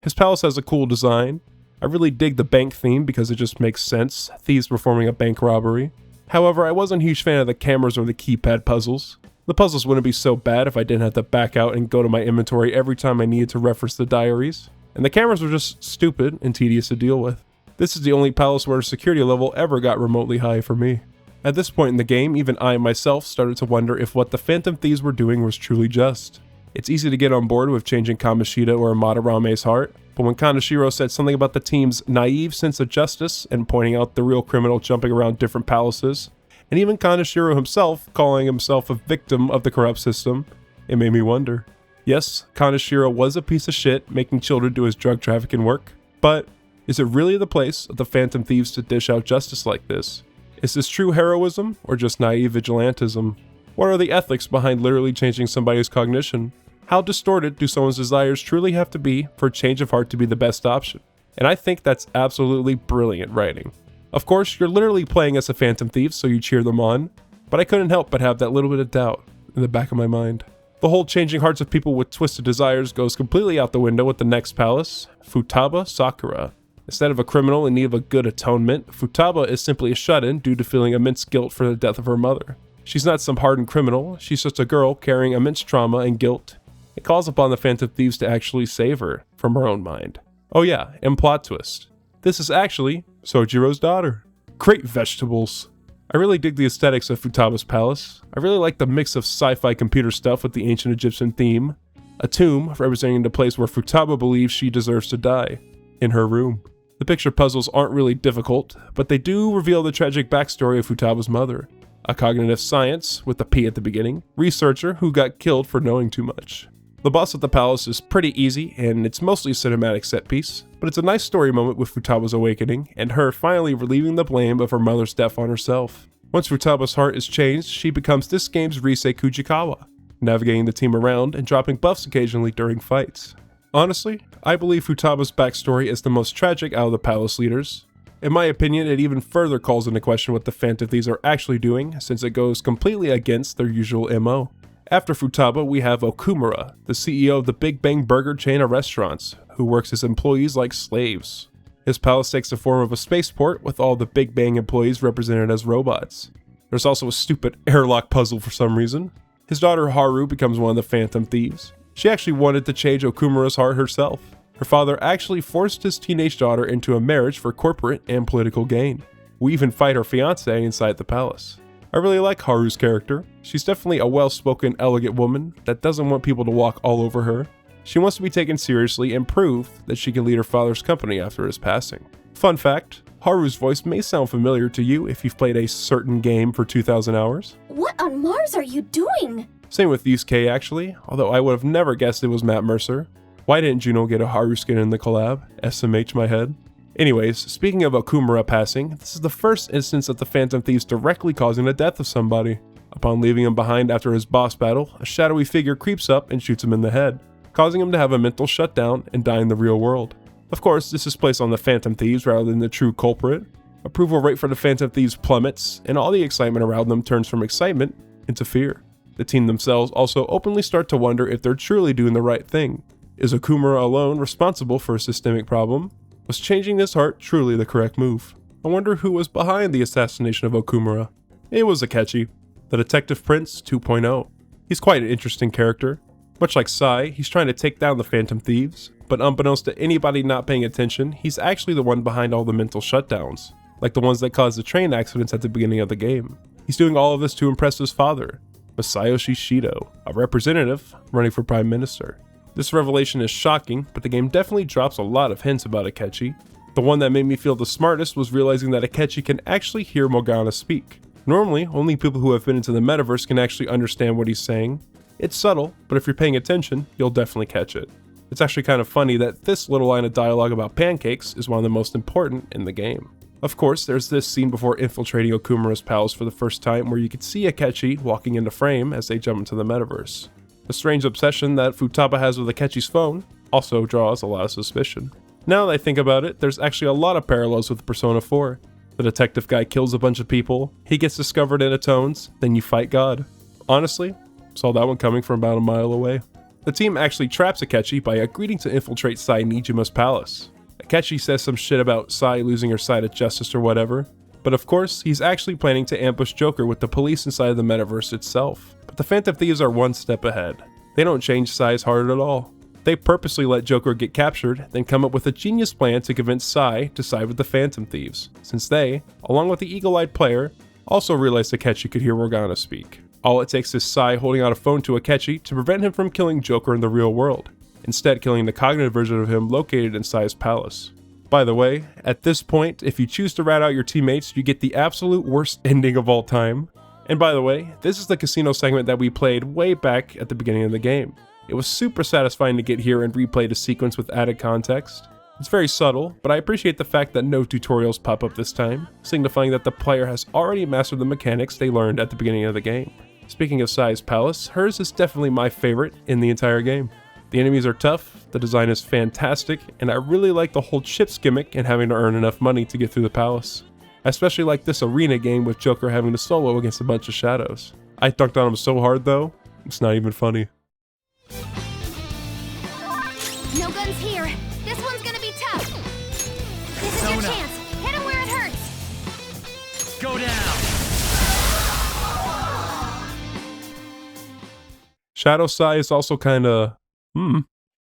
His palace has a cool design. I really dig the bank theme because it just makes sense, thieves performing a bank robbery. However, I wasn't a huge fan of the cameras or the keypad puzzles. The puzzles wouldn't be so bad if I didn't have to back out and go to my inventory every time I needed to reference the diaries. And the cameras were just stupid and tedious to deal with. This is the only palace where the security level ever got remotely high for me. At this point in the game, even I myself started to wonder if what the Phantom Thieves were doing was truly just. It's easy to get on board with changing Kamoshida or Madarame's heart, but when Kaneshiro said something about the team's naive sense of justice and pointing out the real criminal jumping around different palaces, and even Kaneshiro himself calling himself a victim of the corrupt system, it made me wonder. Yes, Kaneshiro was a piece of shit making children do his drug trafficking work, but is it really the place of the Phantom Thieves to dish out justice like this? Is this true heroism or just naive vigilantism? What are the ethics behind literally changing somebody's cognition? How distorted do someone's desires truly have to be for a change of heart to be the best option? And I think that's absolutely brilliant writing. Of course, you're literally playing as a Phantom Thief, so you cheer them on, but I couldn't help but have that little bit of doubt in the back of my mind. The whole changing hearts of people with twisted desires goes completely out the window with the next palace, Futaba Sakura. Instead of a criminal in need of a good atonement, Futaba is simply a shut-in due to feeling immense guilt for the death of her mother. She's not some hardened criminal, she's just a girl carrying immense trauma and guilt. It calls upon the Phantom Thieves to actually save her from her own mind. Oh yeah, and plot twist. This is actually Sojiro's daughter. Great vegetables. I really dig the aesthetics of Futaba's palace. I really like the mix of sci-fi computer stuff with the ancient Egyptian theme. A tomb representing the place where Futaba believes she deserves to die. In her room. The picture puzzles aren't really difficult, but they do reveal the tragic backstory of Futaba's mother. A cognitive science, with a P at the beginning, researcher who got killed for knowing too much. The boss at the palace is pretty easy, and it's mostly a cinematic set piece, but it's a nice story moment with Futaba's awakening, and her finally relieving the blame of her mother's death on herself. Once Futaba's heart is changed, she becomes this game's Rise Kujikawa, navigating the team around and dropping buffs occasionally during fights. Honestly, I believe Futaba's backstory is the most tragic out of the palace leaders. In my opinion, it even further calls into question what the Phantom Thieves are actually doing, since it goes completely against their usual MO. After Futaba, we have Okumura, the CEO of the Big Bang Burger chain of restaurants, who works his employees like slaves. His palace takes the form of a spaceport with all the Big Bang employees represented as robots. There's also a stupid airlock puzzle for some reason. His daughter Haru becomes one of the Phantom Thieves. She actually wanted to change Okumura's heart herself. Her father actually forced his teenage daughter into a marriage for corporate and political gain. We even fight her fiancé inside the palace. I really like Haru's character. She's definitely a well-spoken, elegant woman that doesn't want people to walk all over her. She wants to be taken seriously and prove that she can lead her father's company after his passing. Fun fact, Haru's voice may sound familiar to you if you've played a certain game for 2,000 hours. What on Mars are you doing? Same with Yusuke actually, although I would have never guessed it was Matt Mercer. Why didn't Juno get a Haru skin in the collab? SMH my head. Anyways, speaking of Okumura passing, this is the first instance of the Phantom Thieves directly causing the death of somebody. Upon leaving him behind after his boss battle, a shadowy figure creeps up and shoots him in the head, causing him to have a mental shutdown and die in the real world. Of course, this is placed on the Phantom Thieves rather than the true culprit. Approval rate for the Phantom Thieves plummets, and all the excitement around them turns from excitement into fear. The team themselves also openly start to wonder if they're truly doing the right thing. Is Okumura alone responsible for a systemic problem? Was changing this heart truly the correct move? I wonder who was behind the assassination of Okumura. It was Akechi, the Detective Prince 2.0. He's quite an interesting character. Much like Sai, he's trying to take down the Phantom Thieves, but unbeknownst to anybody not paying attention, he's actually the one behind all the mental shutdowns, like the ones that caused the train accidents at the beginning of the game. He's doing all of this to impress his father, Masayoshi Shido, a representative running for Prime Minister. This revelation is shocking, but the game definitely drops a lot of hints about Akechi. The one that made me feel the smartest was realizing that Akechi can actually hear Morgana speak. Normally, only people who have been into the metaverse can actually understand what he's saying. It's subtle, but if you're paying attention, you'll definitely catch it. It's actually kind of funny that this little line of dialogue about pancakes is one of the most important in the game. Of course, there's this scene before infiltrating Okumura's palace for the first time where you can see Akechi walking into frame as they jump into the metaverse. The strange obsession that Futaba has with Akechi's phone also draws a lot of suspicion. Now that I think about it, there's actually a lot of parallels with Persona 4. The detective guy kills a bunch of people, he gets discovered in Atones, then you fight God. Honestly, saw that one coming from about a mile away. The team actually traps Akechi by agreeing to infiltrate Sai Nijima's palace. Akechi says some shit about Sai losing her sight of justice or whatever, but of course, he's actually planning to ambush Joker with the police inside of the metaverse itself. But the Phantom Thieves are one step ahead. They don't change Sai's heart at all. They purposely let Joker get captured, then come up with a genius plan to convince Sai to side with the Phantom Thieves, since they, along with the eagle-eyed player, also realized Akechi could hear Morgana speak. All it takes is Sai holding out a phone to Akechi to prevent him from killing Joker in the real world, instead killing the cognitive version of him located in Sai's palace. By the way, at this point, if you choose to rat out your teammates, you get the absolute worst ending of all time. And by the way, this is the casino segment that we played way back at the beginning of the game. It was super satisfying to get here and replay the sequence with added context. It's very subtle, but I appreciate the fact that no tutorials pop up this time, signifying that the player has already mastered the mechanics they learned at the beginning of the game. Speaking of Sai's palace, hers is definitely my favorite in the entire game. The enemies are tough, the design is fantastic, and I really like the whole chips gimmick and having to earn enough money to get through the palace. I especially like this arena game with Joker having to solo against a bunch of shadows. I dunked on him so hard though, it's not even funny. No guns here. This one's gonna be tough. This is your chance. Hit him where it hurts. Go down! Shadow Sai is also kinda,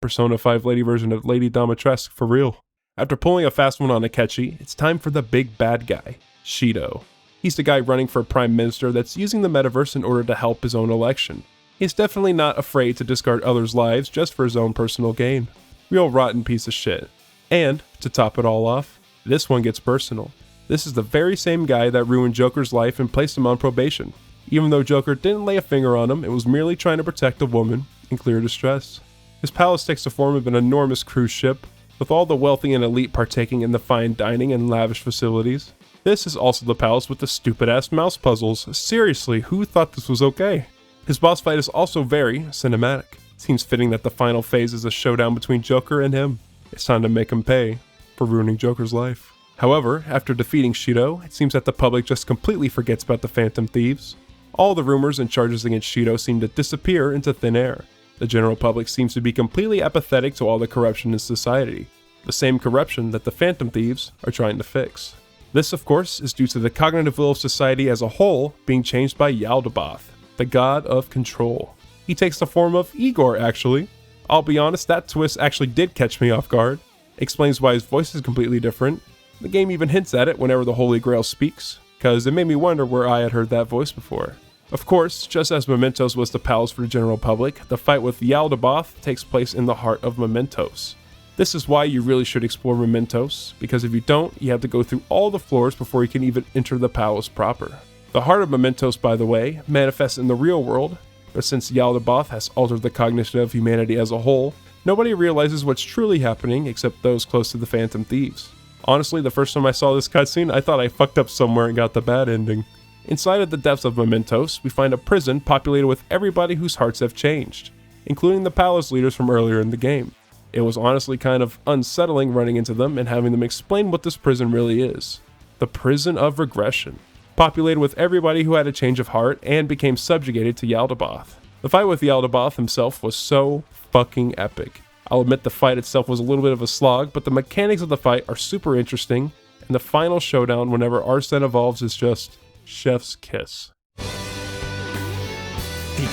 Persona 5 lady version of Lady Domitresque for real. After pulling a fast one on Akechi, it's time for the big bad guy, Shido. He's the guy running for prime minister that's using the metaverse in order to help his own election. He's definitely not afraid to discard others' lives just for his own personal gain. Real rotten piece of shit. And, to top it all off, this one gets personal. This is the very same guy that ruined Joker's life and placed him on probation. Even though Joker didn't lay a finger on him, it was merely trying to protect a woman and clear distress. His palace takes the form of an enormous cruise ship, with all the wealthy and elite partaking in the fine dining and lavish facilities. This is also the palace with the stupid-ass mouse puzzles. Seriously, who thought this was okay? His boss fight is also very cinematic. Seems fitting that the final phase is a showdown between Joker and him. It's time to make him pay for ruining Joker's life. However, after defeating Shido, it seems that the public just completely forgets about the Phantom Thieves. All the rumors and charges against Shido seem to disappear into thin air. The general public seems to be completely apathetic to all the corruption in society. The same corruption that the Phantom Thieves are trying to fix. This, of course, is due to the cognitive will of society as a whole being changed by Yaldabaoth, the god of control. He takes the form of Igor, actually. I'll be honest, that twist actually did catch me off guard. Explains why his voice is completely different. The game even hints at it whenever the Holy Grail speaks, cause it made me wonder where I had heard that voice before. Of course, just as Mementos was the palace for the general public, the fight with Yaldabaoth takes place in the heart of Mementos. This is why you really should explore Mementos, because if you don't, you have to go through all the floors before you can even enter the palace proper. The heart of Mementos, by the way, manifests in the real world, but since Yaldabaoth has altered the cognition of humanity as a whole, nobody realizes what's truly happening except those close to the Phantom Thieves. Honestly, the first time I saw this cutscene, I thought I fucked up somewhere and got the bad ending. Inside of the depths of Mementos, we find a prison populated with everybody whose hearts have changed, including the palace leaders from earlier in the game. It was honestly kind of unsettling running into them and having them explain what this prison really is. The prison of regression, populated with everybody who had a change of heart and became subjugated to Yaldabaoth. The fight with Yaldabaoth himself was so fucking epic. I'll admit the fight itself was a little bit of a slog, but the mechanics of the fight are super interesting, and the final showdown whenever Arsene evolves is just chef's kiss. Be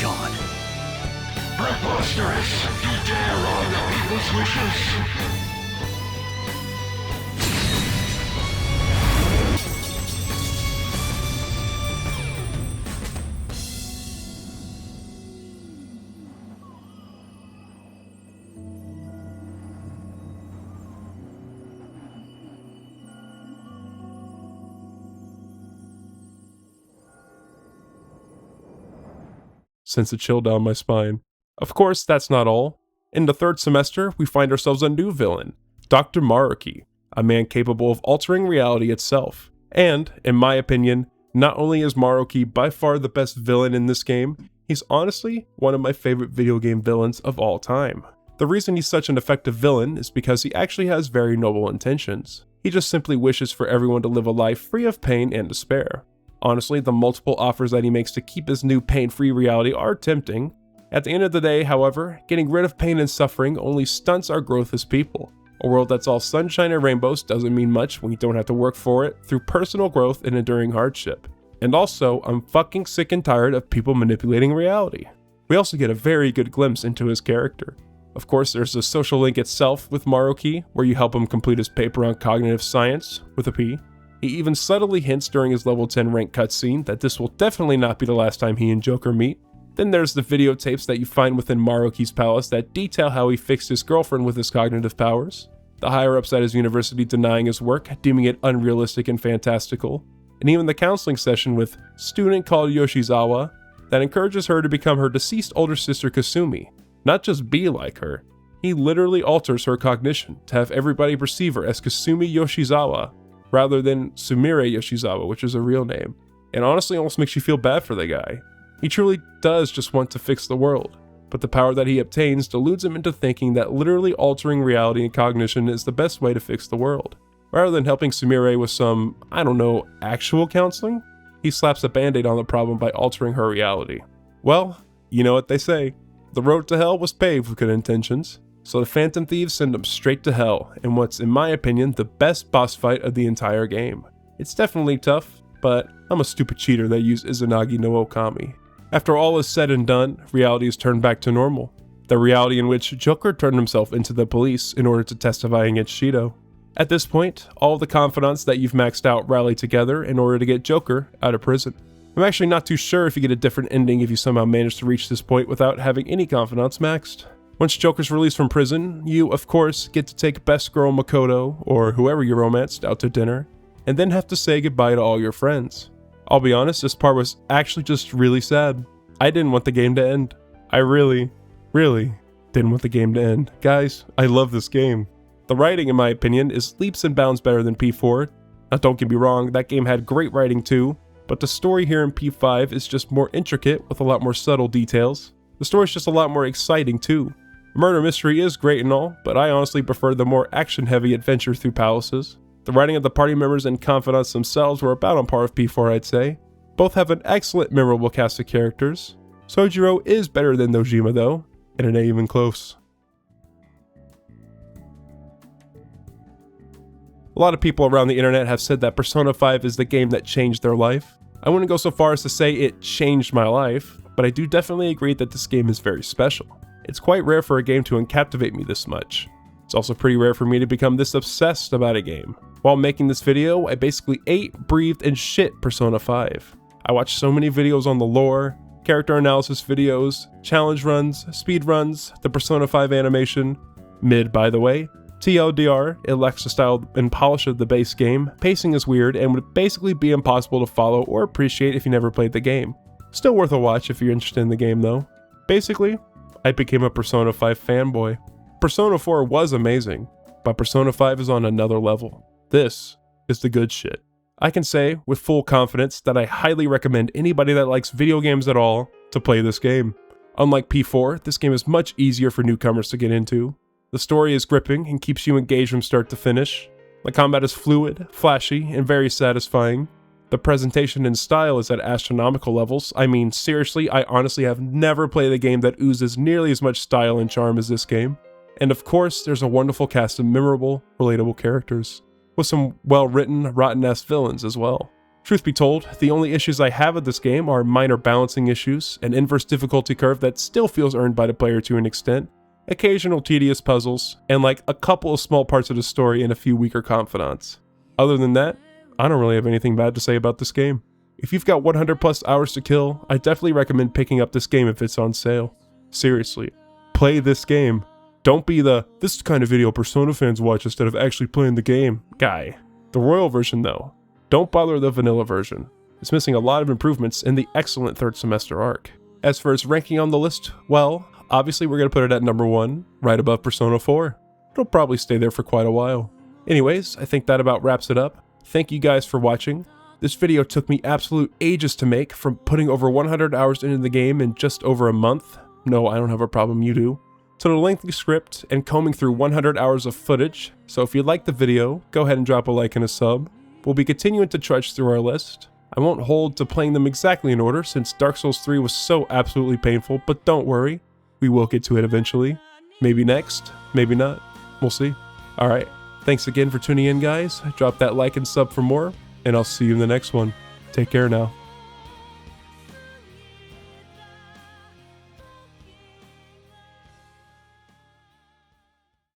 gone. Preposterous! You dare wrong the people's wishes! sends a chill down my spine. Of course, that's not all. In the third semester, we find ourselves a new villain, Dr. Maruki, a man capable of altering reality itself. And, in my opinion, not only is Maruki by far the best villain in this game, he's honestly one of my favorite video game villains of all time. The reason he's such an effective villain is because he actually has very noble intentions. He just simply wishes for everyone to live a life free of pain and despair. Honestly, the multiple offers that he makes to keep his new pain-free reality are tempting. At the end of the day, however, getting rid of pain and suffering only stunts our growth as people. A world that's all sunshine and rainbows doesn't mean much when you don't have to work for it through personal growth and enduring hardship. And also, I'm fucking sick and tired of people manipulating reality. We also get a very good glimpse into his character. Of course, there's the social link itself with Maruki, where you help him complete his paper on cognitive science, with a P. He even subtly hints during his level 10 rank cutscene that this will definitely not be the last time he and Joker meet. Then there's the videotapes that you find within Maruki's palace that detail how he fixed his girlfriend with his cognitive powers. The higher-ups at his university denying his work, deeming it unrealistic and fantastical. And even the counseling session with student called Yoshizawa that encourages her to become her deceased older sister Kasumi. Not just be like her. He literally alters her cognition to have everybody perceive her as Kasumi Yoshizawa rather than Sumire Yoshizawa, which is a real name. And honestly almost makes you feel bad for the guy. He truly does just want to fix the world, but the power that he obtains deludes him into thinking that literally altering reality and cognition is the best way to fix the world. Rather than helping Sumire with some, I don't know, actual counseling, he slaps a band-aid on the problem by altering her reality. Well, you know what they say. The road to hell was paved with good intentions, so the Phantom Thieves send him straight to hell in what's, in my opinion, the best boss fight of the entire game. It's definitely tough, but I'm a stupid cheater that used Izanagi no Okami. After all is said and done, reality is turned back to normal. The reality in which Joker turned himself into the police in order to testify against Shido. At this point, all of the confidants that you've maxed out rally together in order to get Joker out of prison. I'm actually not too sure if you get a different ending if you somehow manage to reach this point without having any confidants maxed. Once Joker's released from prison, you, of course, get to take best girl Makoto, or whoever you romanced, out to dinner, and then have to say goodbye to all your friends. I'll be honest, this part was actually just really sad. I didn't want the game to end. I really didn't want the game to end. Guys, I love this game. The writing, in my opinion, is leaps and bounds better than P4. Now don't get me wrong, that game had great writing too, but the story here in P5 is just more intricate with a lot more subtle details. The story's just a lot more exciting too. Murder mystery is great and all, but I honestly prefer the more action-heavy adventure through palaces. The writing of the party members and confidants themselves were about on par with P4, I'd say. Both have an excellent, memorable cast of characters. Sojiro is better than Nojima though, and it ain't even close. A lot of people around the internet have said that Persona 5 is the game that changed their life. I wouldn't go so far as to say it changed my life, but I do definitely agree that this game is very special. It's quite rare for a game to captivate me this much. It's also pretty rare for me to become this obsessed about a game. While making this video, I basically ate, breathed, and shit Persona 5. I watched so many videos on the lore, character analysis videos, challenge runs, speed runs, the Persona 5 animation, mid by the way, TLDR, it lacks the style and polish of the base game, pacing is weird, and would basically be impossible to follow or appreciate if you never played the game. Still worth a watch if you're interested in the game though. Basically, I became a Persona 5 fanboy. Persona 4 was amazing, but Persona 5 is on another level. This is the good shit. I can say with full confidence that I highly recommend anybody that likes video games at all to play this game. Unlike P4, this game is much easier for newcomers to get into. The story is gripping and keeps you engaged from start to finish. The combat is fluid, flashy, and very satisfying. The presentation and style is at astronomical levels. I mean, seriously, I honestly have never played a game that oozes nearly as much style and charm as this game. And of course, there's a wonderful cast of memorable, relatable characters, with some well-written, rotten-ass villains as well. Truth be told, the only issues I have with this game are minor balancing issues, an inverse difficulty curve that still feels earned by the player to an extent, occasional tedious puzzles, and like a couple of small parts of the story and a few weaker confidants. Other than that, I don't really have anything bad to say about this game. If you've got 100 plus hours to kill, I definitely recommend picking up this game if it's on sale. Seriously, play this game. Don't be the, this is the kind of video Persona fans watch instead of actually playing the game guy. The Royal version though, don't bother the vanilla version. It's missing a lot of improvements in the excellent third semester arc. As for its ranking on the list, well, obviously we're going to put it at number 1, right above Persona 4. It'll probably stay there for quite a while. Anyways, I think that about wraps it up. Thank you guys for watching. This video took me absolute ages to make, from putting over 100 hours into the game in just over a month. No, I don't have a problem, you do. To the lengthy script and combing through 100 hours of footage. So if you liked the video, go ahead and drop a like and a sub. We'll be continuing to trudge through our list. I won't hold to playing them exactly in order since Dark Souls 3 was so absolutely painful, but don't worry, we will get to it eventually. Maybe next, maybe not. We'll see. Alright, thanks again for tuning in, guys. Drop that like and sub for more, and I'll see you in the next one. Take care now.